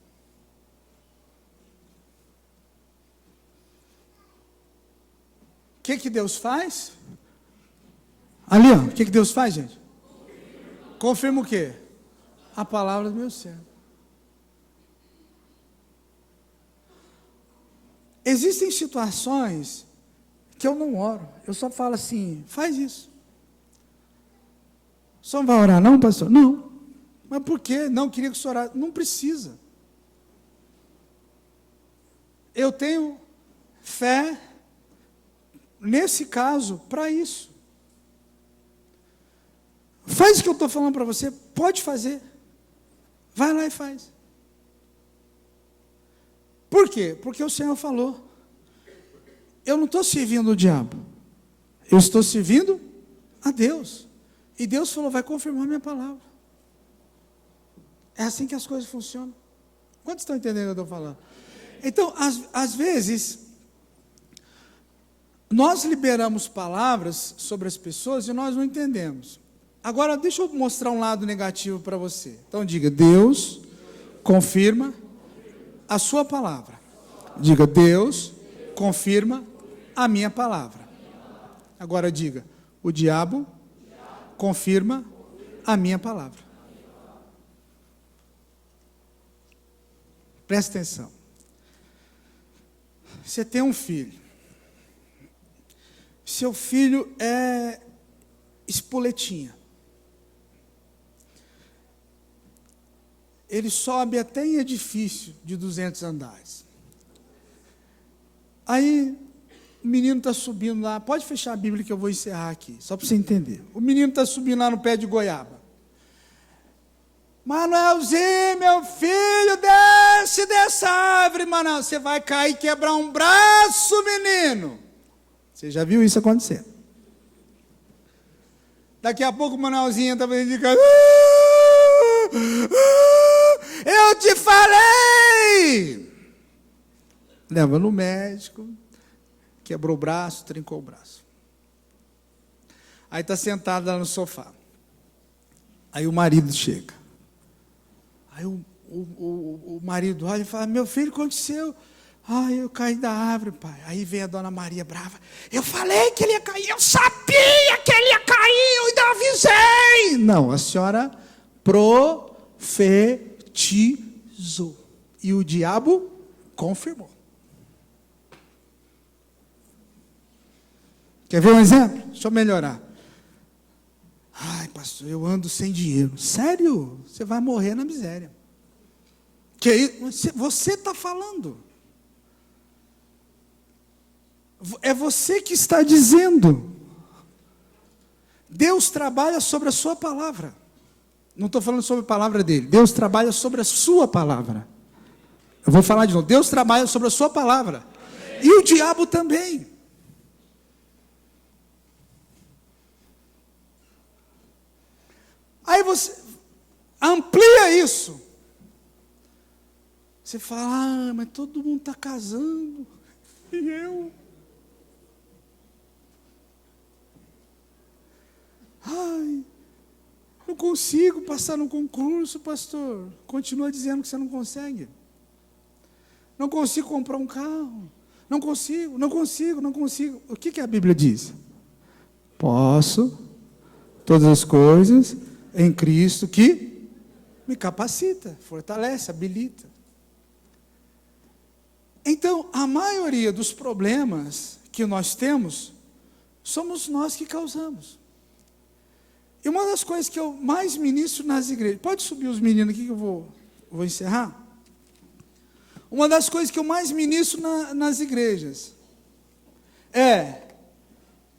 O que Deus faz? Ali, ó, o que Deus faz, gente? Confirma o quê? A palavra do meu servo. Existem situações que eu não oro, eu só falo assim: faz isso. O senhor não vai orar não, pastor? Não. Mas por quê? Não, queria que o senhor orasse. Não precisa. Eu tenho fé, nesse caso, para isso. Faz o que eu estou falando para você, pode fazer. Vai lá e faz. Por quê? Porque o Senhor falou. Eu não estou servindo o diabo. Eu estou servindo a Deus. E Deus falou: vai confirmar a minha palavra. É assim que as coisas funcionam. Quantos estão entendendo o que eu estou falando? Então, às vezes, nós liberamos palavras sobre as pessoas e nós não entendemos. Agora, deixa eu mostrar um lado negativo para você. Então, diga: Deus confirma a sua palavra. Diga: Deus confirma a minha palavra. Agora diga: o diabo confirma a minha palavra. Presta atenção. Você tem um filho. Seu filho é espoletinha. Ele sobe até em edifício de 200 andares. Aí, o menino está subindo lá. Pode fechar a Bíblia que eu vou encerrar aqui, só para você entender. O menino está subindo lá no pé de goiaba. Manuelzinho, meu filho, desce dessa árvore, Manuel. Você vai cair e quebrar um braço, menino. Você já viu isso acontecer? Daqui a pouco o Manuelzinho está fazendo de casa. Eu te falei! Leva no médico, quebrou o braço, trincou o braço. Aí está sentado lá no sofá. Aí o marido chega. Aí o marido olha e fala: meu filho, o que aconteceu? Ai, eu caí da árvore, pai. Aí vem a dona Maria brava. Eu falei que ele ia cair, eu sabia que ele ia cair, eu ainda avisei. Não, a senhora profetizou. E o diabo confirmou. Quer ver um exemplo? Deixa eu melhorar. Ai, pastor, eu ando sem dinheiro. Sério? Você vai morrer na miséria. Que isso? Você está falando. É você que está dizendo. Deus trabalha sobre a sua palavra. Não estou falando sobre a palavra dele. Deus trabalha sobre a sua palavra. Eu vou falar de novo. Deus trabalha sobre a sua palavra. E o diabo também. Aí você amplia isso. Você fala, mas todo mundo está casando. E eu? Ai, não consigo passar no concurso, pastor. Continua dizendo que você não consegue. Não consigo comprar um carro. Não consigo. O que a Bíblia diz? Posso todas as coisas em Cristo que me capacita, fortalece, habilita. Então, a maioria dos problemas que nós temos, somos nós que causamos. E uma das coisas que eu mais ministro nas igrejas, pode subir os meninos aqui que eu vou encerrar? Uma das coisas que eu mais ministro nas igrejas é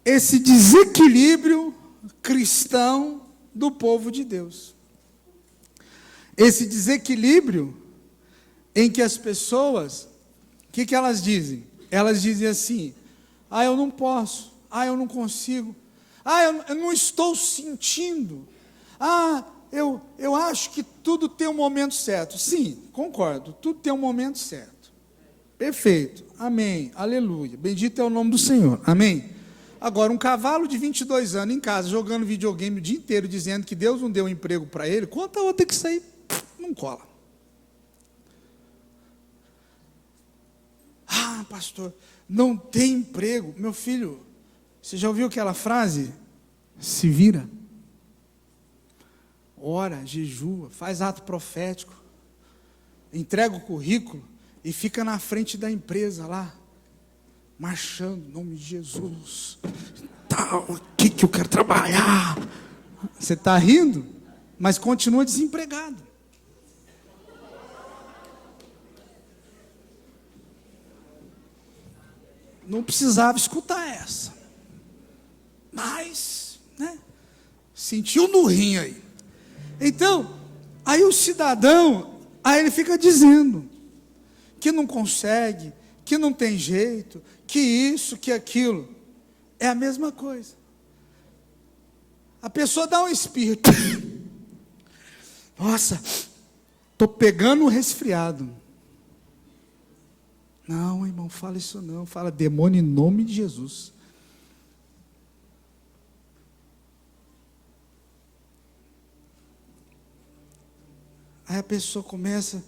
esse desequilíbrio cristão do povo de Deus. Esse desequilíbrio em que as pessoas, o que elas dizem? Elas dizem assim, eu não posso, eu não consigo, eu não estou sentindo, eu acho que tudo tem um momento certo. Sim, concordo, tudo tem um momento certo. Perfeito, amém, aleluia, bendito é o nome do Senhor, amém. Agora, um cavalo de 22 anos em casa, jogando videogame o dia inteiro, dizendo que Deus não deu um emprego para ele, quanto a outra que sair, não cola. Pastor, não tem emprego. Meu filho, você já ouviu aquela frase? Se vira. Ora, jejua, faz ato profético, entrega o currículo e fica na frente da empresa lá, marchando, em nome de Jesus, aqui que eu quero trabalhar. Você está rindo, mas continua desempregado. Não precisava escutar essa. Mas, sentiu no rim aí. Então, aí o cidadão, ele fica dizendo que não consegue, que não tem jeito, que isso, que aquilo. É a mesma coisa. A pessoa dá um espirro. Nossa, estou pegando um resfriado. Não, irmão, fala isso não. Fala demônio em nome de Jesus. Aí a pessoa começa,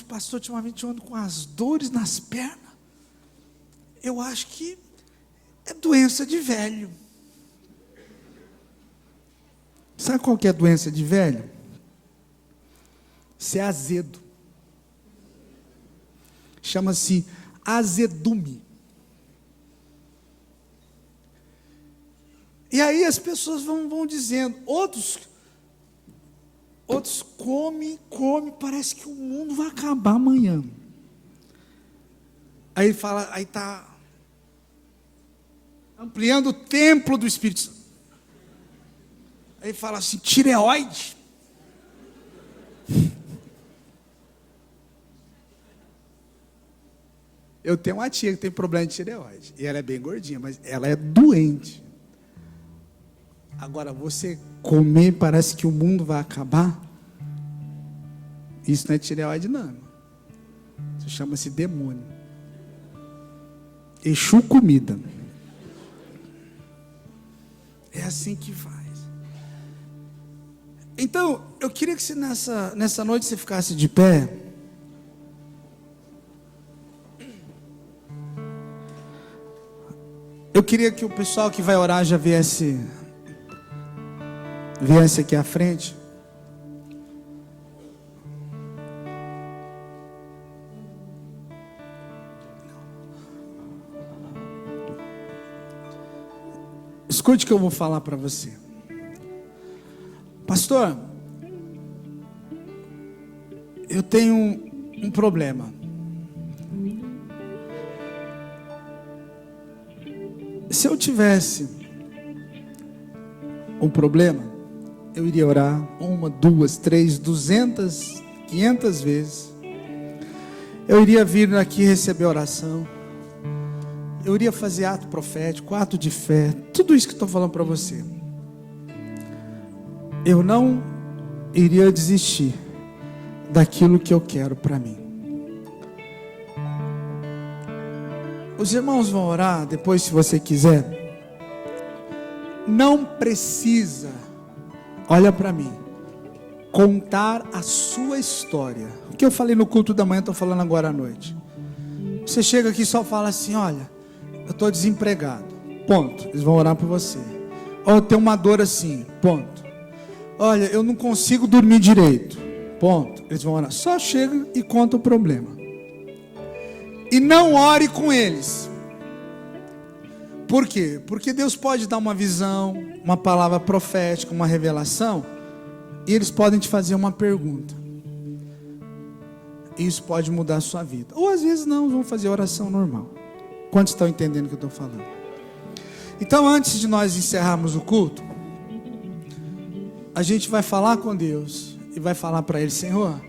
pastor, ultimamente eu ando com as dores nas pernas. Eu acho que é doença de velho. Sabe qual que é a doença de velho? Ser azedo. Chama-se azedume. E aí as pessoas vão dizendo, outros come, parece que o mundo vai acabar amanhã. Aí fala, aí está ampliando o templo do Espírito Santo. Aí fala assim, tireoide. Eu tenho uma tia que tem problema de tireoide. E ela é bem gordinha, mas ela é doente. Agora, você comer, parece que o mundo vai acabar. Isso não é tireoide, não. Isso chama-se demônio. Exu comida. É assim que faz. Então, eu queria que nessa noite você ficasse de pé. Eu queria que o pessoal que vai orar já viesse aqui à frente. Escute o que eu vou falar para você. Pastor, eu tenho um problema. Se eu tivesse um problema, eu iria orar 1, 2, 3, 200, 500 vezes. Eu iria vir aqui receber oração. Eu iria fazer ato profético, ato de fé. Tudo isso que estou falando para você. Eu não iria desistir daquilo que eu quero para mim. Os irmãos vão orar depois, se você quiser. Não precisa, olha para mim, contar a sua história. O que eu falei no culto da manhã, estou falando agora à noite. Você chega aqui e só fala assim: olha, eu estou desempregado, ponto. Eles vão orar por você. Ou eu tenho uma dor assim, ponto. Olha, eu não consigo dormir direito, ponto. Eles vão orar. Só chega e conta o problema. E não ore com eles. Por quê? Porque Deus pode dar uma visão, uma palavra profética, uma revelação, e eles podem te fazer uma pergunta. Isso pode mudar a sua vida. Ou às vezes não, vão fazer oração normal. Quantos estão entendendo o que eu estou falando? Então, antes de nós encerrarmos o culto, a gente vai falar com Deus e vai falar para Ele: Senhor,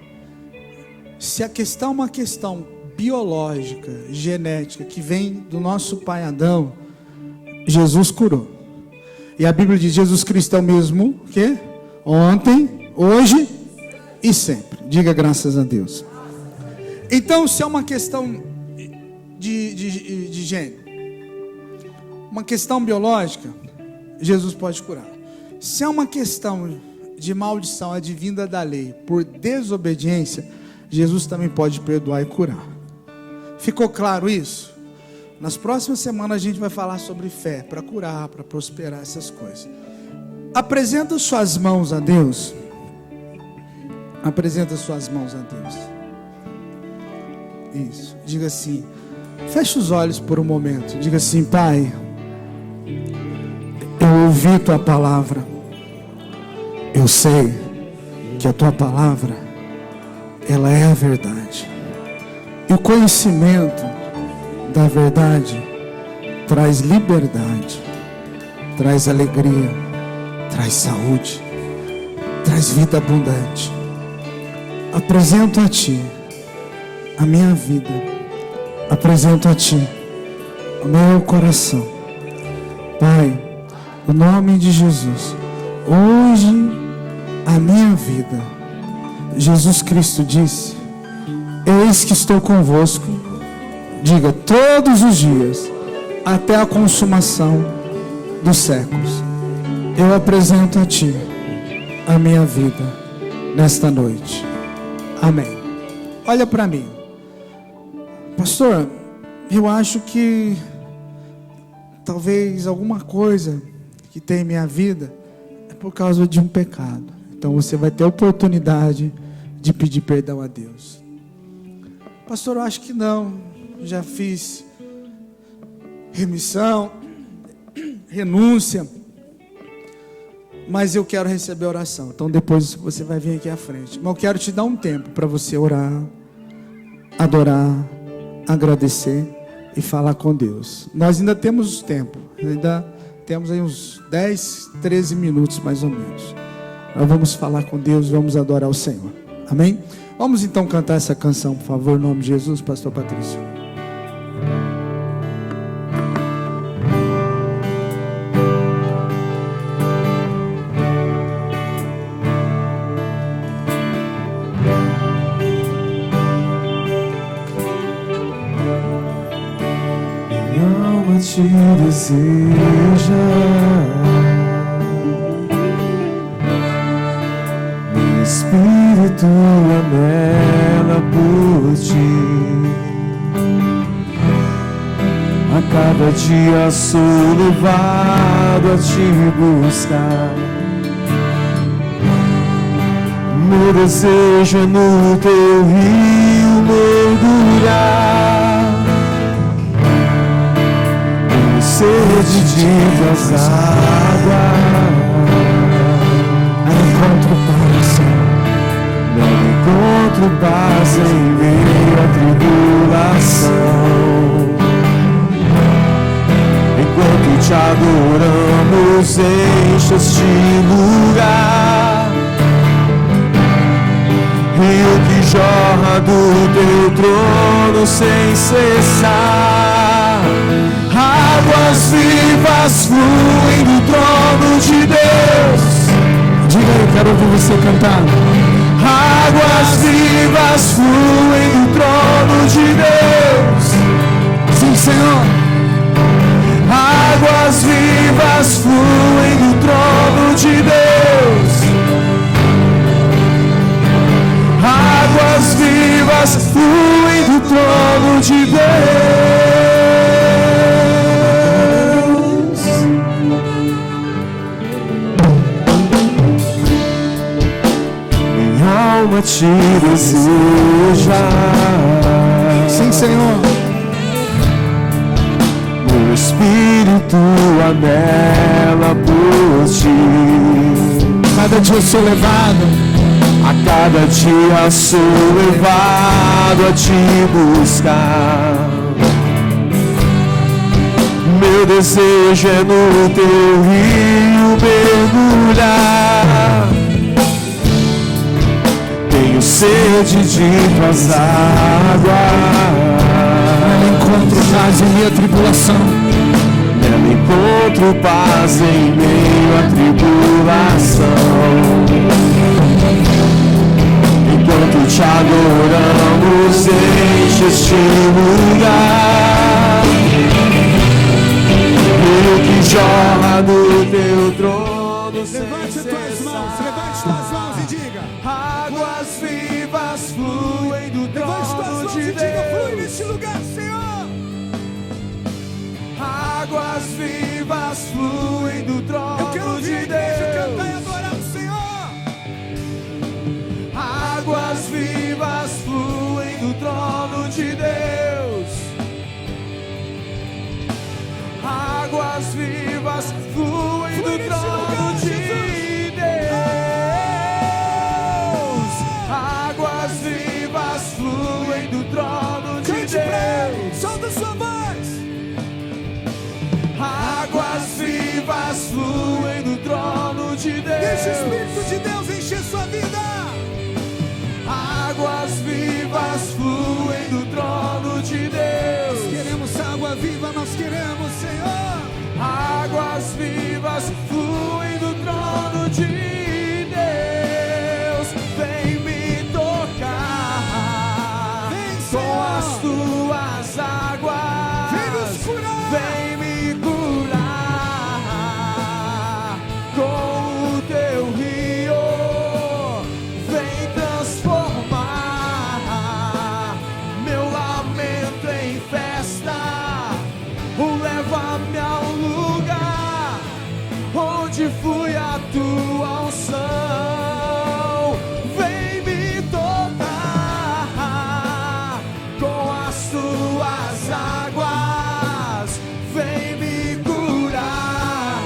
se a questão é uma questão biológica, genética, que vem do nosso pai Adão, Jesus curou. E a Bíblia diz: Jesus Cristo é o mesmo que ontem, hoje e sempre. Diga graças a Deus. Então, se é uma questão de gênero, uma questão biológica, Jesus pode curar. Se é uma questão de maldição advinda da lei por desobediência, Jesus também pode perdoar e curar. Ficou claro isso? Nas próximas semanas a gente vai falar sobre fé, para curar, para prosperar, essas coisas. Apresenta suas mãos a Deus. Apresenta suas mãos a Deus. Isso. Diga assim, feche os olhos por um momento. Diga assim: Pai, eu ouvi Tua palavra. Eu sei que a Tua palavra, ela é a verdade. E o conhecimento da verdade traz liberdade, traz alegria, traz saúde, traz vida abundante. Apresento a Ti a minha vida, apresento a Ti o meu coração. Pai, no nome de Jesus, hoje a minha vida, Jesus Cristo disse: eis que estou convosco, diga, todos os dias, até a consumação dos séculos. Eu apresento a Ti a minha vida nesta noite. Amém. Olha para mim. Pastor, eu acho que talvez alguma coisa que tem em minha vida é por causa de um pecado. Então você vai ter a oportunidade de pedir perdão a Deus. Pastor, eu acho que não. Já fiz remissão, renúncia, mas eu quero receber oração. Então depois você vai vir aqui à frente. Mas eu quero te dar um tempo para você orar, adorar, agradecer e falar com Deus. Nós ainda temos tempo. Ainda temos aí uns 10, 13 minutos mais ou menos. Nós vamos falar com Deus, vamos adorar o Senhor. Amém? Vamos então cantar essa canção, por favor, em nome de Jesus, Pastor Patrício. Minha alma te deseja, meu espírito anela por Ti. A cada Cada dia sou levado a te buscar. Meu desejo é no teu rio mergulhar. Tenho sede de tuas águas. Não encontro paz, Não encontro paz em meio à tribulação. Enquanto te adoramos, enche este lugar. Rio que jorra do teu trono sem cessar. Águas vivas fluem do trono de Deus. Diga aí, quero ouvir você cantar. Águas vivas fluem do trono de Deus. Sim, Senhor. Águas vivas fluem do trono de Deus. Águas vivas fluem do trono de Deus. Minha alma te deseja. Sim, Senhor. Meu espírito anela por ti. Cada dia eu sou levado. A cada dia sou levado a te buscar. Meu desejo é no teu rio mergulhar. Tenho sede de tuas águas. Não encontro paz em minha tribulação. Nela encontro paz em meio à tribulação. Enquanto te adoramos, enche este lugar. Rio que jorra do teu trono sem Levante as tuas mãos, cessar. levante as tuas mãos e diga. Águas vivas fluem do Levante as tuas trono mãos de e diga, flui Deus. neste lugar, Senhor. Águas vivas fluem do Eu quero trono ouvir de a igreja cantar e Deus. adorar o Senhor. Águas vivas fluem do trono de Deus. Águas vivas fluem Flui do nesse trono lugar, de Deus. Águas vivas fluem do trono de Cante pra Ele, Deus. solta sua voz. Águas vivas fluem do trono de Deus. Deixa o Espírito de Deus encher sua vida. Águas vivas fluem do trono de Deus. Queremos água viva, nós queremos, Senhor. Águas vivas fluem do trono de Deus. Vem me tocar Vem, com Senhor. as tuas águas. Vem nos curar. Vem me curar com o teu rio. Vem transformar meu lamento em festa. Leva-me ao lugar onde flui a tua unção. Vem me tocar com as tuas águas. Vem me curar.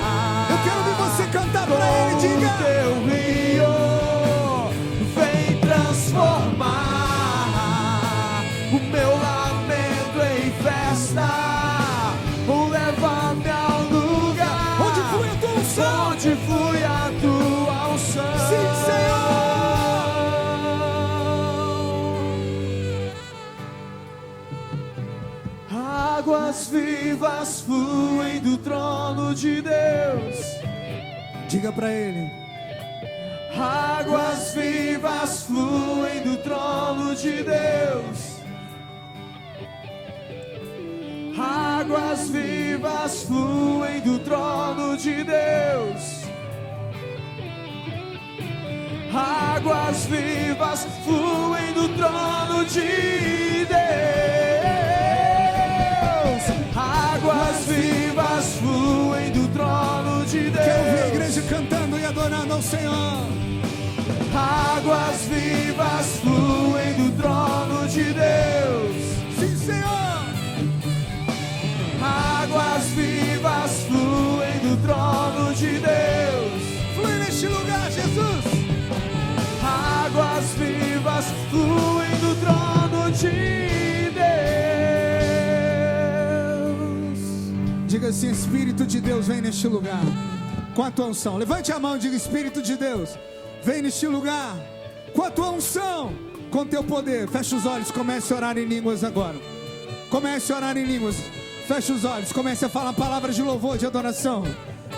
Eu quero ouvir você cantar pra Ele, Com o diga. teu rio, vem transformar o meu lamento em festa. Leva-me ao lugar Onde flui a tua unção? onde flui a tua unção. Sim, Águas vivas fluem do trono de Deus. Diga pra Ele. Águas vivas fluem do trono de Deus. Águas vivas fluem do trono de Deus. Águas vivas fluem do trono de Deus. Águas cantando e adorando ao Senhor. Águas vivas fluem do trono de Deus. Sim, Senhor. Águas vivas fluem do trono de Deus. Flui neste lugar, Jesus. Águas vivas fluem do trono de Deus. Diga assim: Espírito de Deus, vem neste lugar com a tua unção. Levante a mão e diga: Espírito de Deus, vem neste lugar com a tua unção, com teu poder. Feche os olhos, comece a orar em línguas agora. Comece a orar em línguas. Feche os olhos, comece a falar palavras de louvor, de adoração,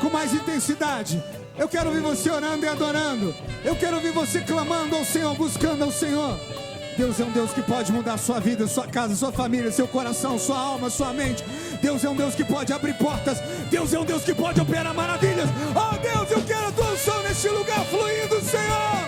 com mais intensidade. Eu quero ouvir você orando e adorando. Eu quero ouvir você clamando ao Senhor, buscando ao Senhor. Deus é um Deus que pode mudar a sua vida, sua casa, sua família, seu coração, sua alma, sua mente. Deus é um Deus que pode abrir portas. Deus é um Deus que pode operar maravilhas. Oh Deus, eu quero a tua unção neste lugar fluindo, Senhor.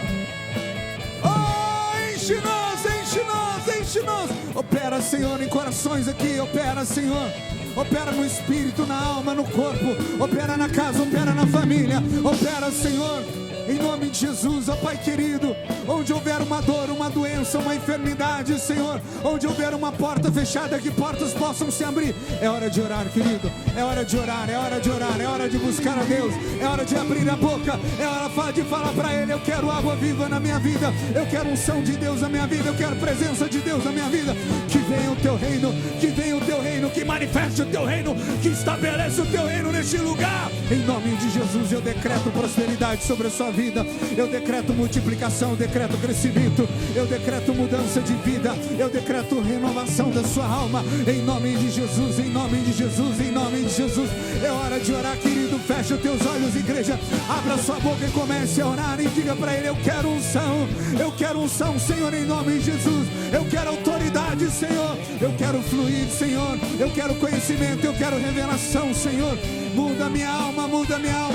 Oh, enche-nos, enche-nos, enche-nos. Opera, Senhor, em corações aqui. Opera, Senhor. Opera no espírito, na alma, no corpo. Opera na casa, opera na família. Opera, Senhor, em nome de Jesus, ó Pai querido. Onde houver uma dor, uma doença, uma enfermidade, Senhor, onde houver uma porta fechada, que portas possam se abrir. É hora de orar, querido. É hora de orar, é hora de orar, é hora de buscar a Deus. É hora de abrir a boca. É hora de falar para Ele: eu quero água viva na minha vida. Eu quero unção de Deus na minha vida. Eu quero presença de Deus na minha vida. Que venha o teu reino, que venha o teu reino, que manifeste o teu reino, que estabeleça o teu reino neste lugar. Em nome de Jesus, eu decreto prosperidade sobre a sua vida. Eu decreto multiplicação, eu decreto crescimento, eu decreto mudança de vida, eu decreto renovação da sua alma. Em nome de Jesus, em nome de Jesus, em nome de Jesus. É hora de orar, querido. Fecha os teus olhos, igreja. Abra sua boca e comece a orar e diga para Ele: eu quero unção, eu quero unção, Senhor, em nome de Jesus. Eu quero autoridade, Senhor. Eu quero fluir, Senhor. Eu quero conhecimento, eu quero revelação, Senhor. Muda minha alma,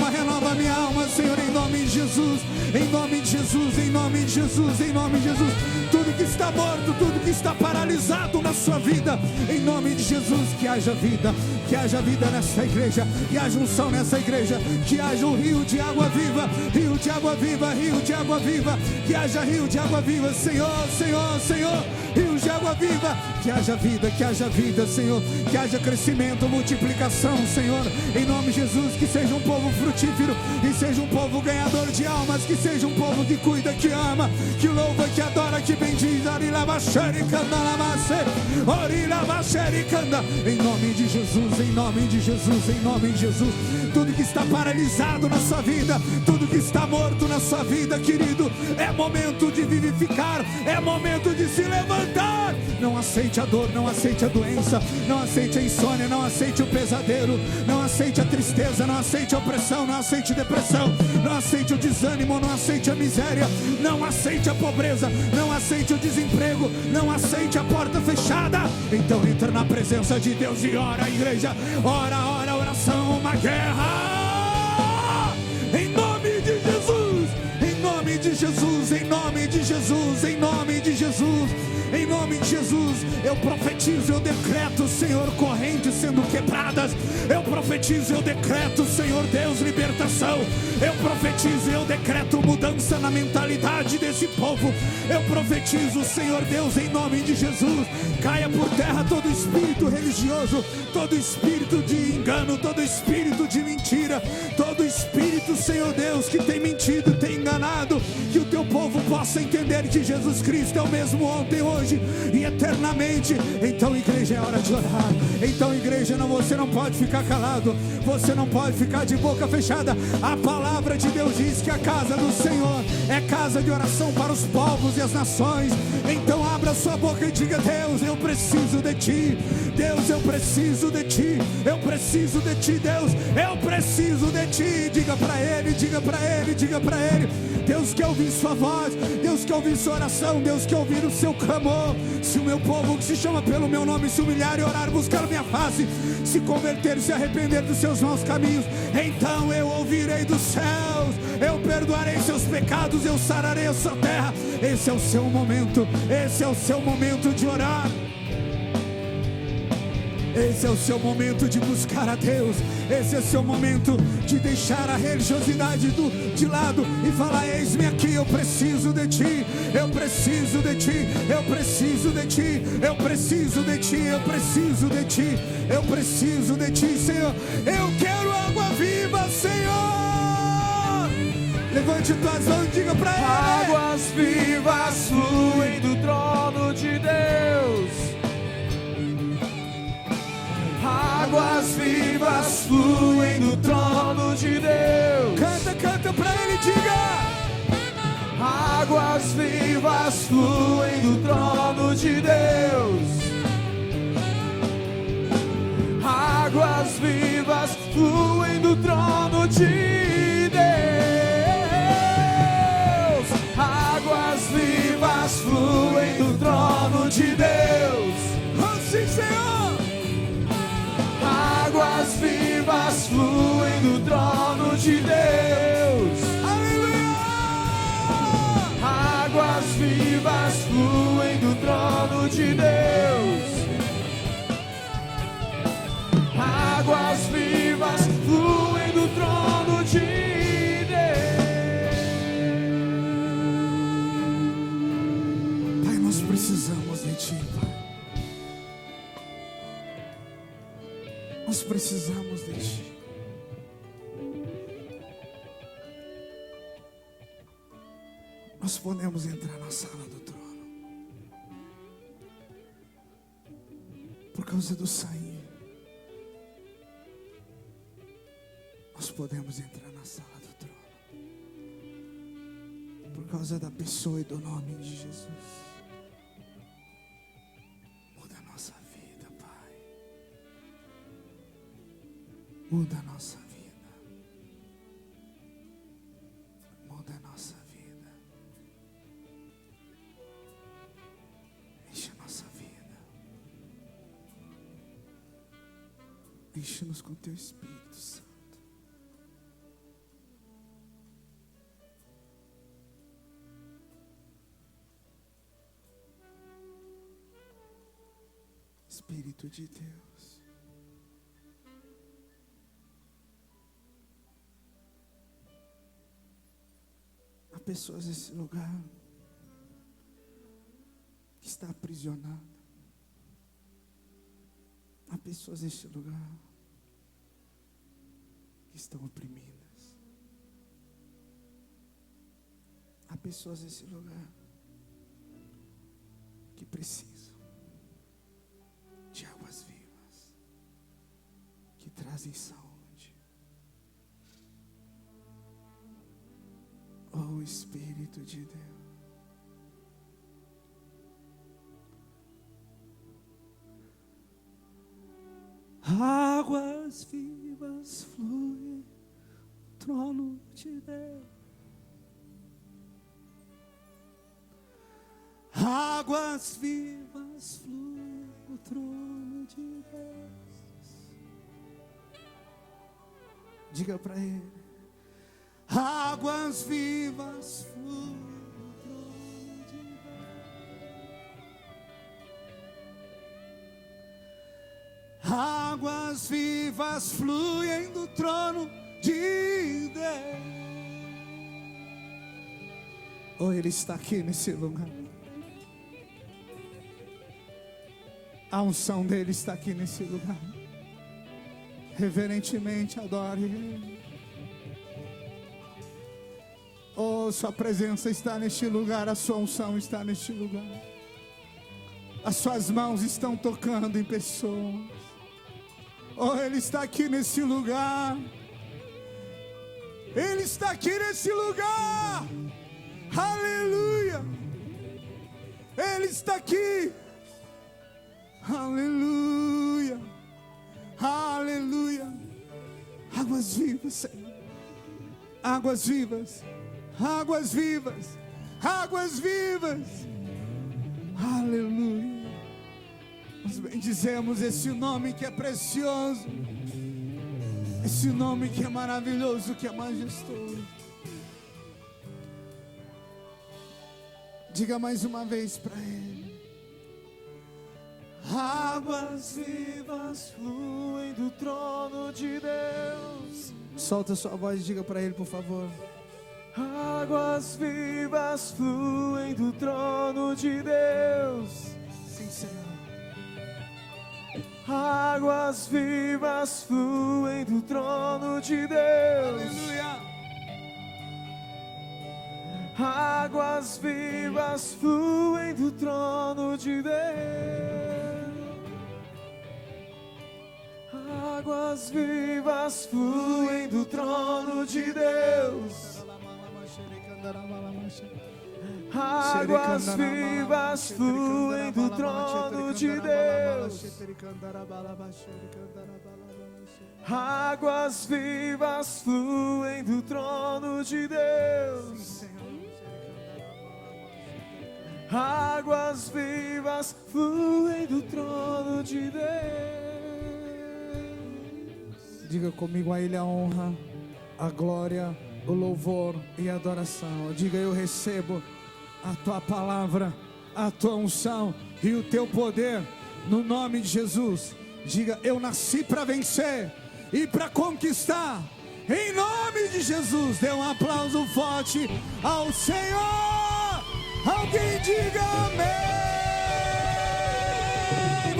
renova minha alma, Senhor, em nome de Jesus, em nome de Jesus, em nome de Jesus, em nome de Jesus. Tudo que está morto, tudo que está paralisado na sua vida, em nome de Jesus, que haja vida nessa igreja, que haja unção nessa igreja, que haja um rio de água viva, rio de água viva, rio de água viva, que haja rio de água viva, Senhor, Senhor, Senhor, rios de água viva, que haja vida, Senhor, que haja crescimento, multiplicação, Senhor, em nome de Jesus. Que seja um povo frutífero, que seja um povo ganhador de almas, que seja um povo que cuida, que ama, que louva, que adora, que bendiz. Em nome de Jesus, em nome de Jesus, em nome de Jesus. Tudo que está paralisado na sua vida, tudo que está morto na sua vida, querido, é momento de vivificar, é momento de se levantar. Não aceite a dor, não aceite a doença, não aceite a insônia, não aceite o pesadelo, não aceite a tristeza, não aceite a opressão, não aceite a depressão, não aceite o desânimo, não aceite a miséria, não aceite a pobreza, não aceite o desemprego, não aceite a porta fechada. Então entra na presença de Deus e ora, igreja, ora, oração, uma guerra, em nome de Jesus, em nome de Jesus, em nome de Jesus, em nome de Jesus. Em nome de Jesus, eu profetizo, eu decreto, Senhor, correntes sendo quebradas. Eu profetizo, eu decreto, Senhor Deus, libertação. Eu profetizo, eu decreto mudança na mentalidade desse povo. Eu profetizo, Senhor Deus, em nome de Jesus, caia por terra todo espírito religioso, todo espírito de engano, todo espírito de mentira, todo espírito, Senhor Deus, que tem mentido, tem enganado. Que o teu povo possa entender que Jesus Cristo é o mesmo ontem, hoje e eternamente. Então, igreja, é hora de orar. Então, igreja, você não pode ficar calado, você não pode ficar de boca fechada. A palavra de Deus diz que a casa do Senhor é casa de oração para os povos e as nações. Então abra sua boca e diga: Deus, eu preciso de ti. Deus, eu preciso de ti. Eu preciso de ti, Deus, eu preciso de ti. Diga para Ele, diga para Ele, diga para Ele. Deus quer ouvir sua voz, Deus quer ouvir sua oração, Deus quer ouvir o seu clamor. Se o meu povo que se chama pelo meu nome se humilhar e orar, buscar a minha face, se converter, se arrepender dos seus maus caminhos, então eu ouvirei dos céus, eu perdoarei seus pecados, eu sararei a sua terra. Esse é o seu momento, esse é o seu momento de orar. Esse é o seu momento de buscar a Deus. Esse é o seu momento de deixar a religiosidade de lado e falar: eis-me aqui, eu preciso de ti, eu preciso de ti, eu preciso de ti, eu preciso de ti, eu preciso de ti, eu preciso de ti, Senhor. Eu quero água viva, Senhor. Levante tuas mãos e diga para Ele: águas vivas fluem do trono de Deus. Águas vivas fluem do trono de Deus. Canta pra Ele, diga: águas vivas fluem do trono de Deus. Águas vivas fluem do trono de Deus. Águas vivas fluem do trono de Deus. Assim, Senhor. Águas vivas fluem do trono de Deus. Aleluia! Águas vivas fluem do trono de Deus. Águas vivas fluem do trono de Deus. Pai, nós precisamos de ti, Pai. Nós precisamos de ti. Nós podemos entrar na sala do trono por causa do sangue. Nós podemos entrar na sala do trono por causa da pessoa e do nome de Jesus. Muda a nossa vida, Pai. Muda a nossa vida. Muda a nossa vida. Enche a nossa vida. Enche-nos com teu Espírito Santo. Espírito de Deus. Há pessoas nesse lugar que está aprisionada. Há pessoas neste lugar que estão oprimidas. Há pessoas nesse lugar que precisam de águas vivas que trazem saúde. Oh Espírito de Deus, águas vivas fluem do trono de Deus. Águas vivas fluem do trono de Deus. Diga para Ele: águas vivas fluem do trono de Deus. Águas vivas fluem do trono de Deus. Oh, Ele está aqui nesse lugar. A unção dele está aqui nesse lugar. Reverentemente adore Ele. Oh, sua presença está neste lugar. A sua unção está neste lugar. As suas mãos estão tocando em pessoas. Oh, Ele está aqui nesse lugar. Ele está aqui nesse lugar. Aleluia. Ele está aqui. Aleluia, aleluia. Águas vivas, Senhor. Águas vivas, águas vivas, águas vivas. Aleluia. Nós bendizemos esse nome que é precioso, esse nome que é maravilhoso, que é majestoso. Diga mais uma vez para Ele: Águas vivas fluem do trono de Deus. Solta sua voz e diga para ele, por favor. Águas vivas fluem do trono de Deus. Sim, Senhor. Águas vivas fluem do trono de Deus. Aleluia. Águas vivas fluem do trono de Deus. Águas vivas fluem do trono de Deus. Águas vivas fluem do trono de Deus. Águas vivas fluem do trono de Deus. Águas vivas fluem do trono de Deus. Diga comigo, a Ele a honra, a glória, o louvor e a adoração. Diga, eu recebo a Tua palavra, a Tua unção e o Teu poder, no nome de Jesus. Diga, eu nasci para vencer e para conquistar, em nome de Jesus. Dê um aplauso forte ao Senhor. Alguém diga amém.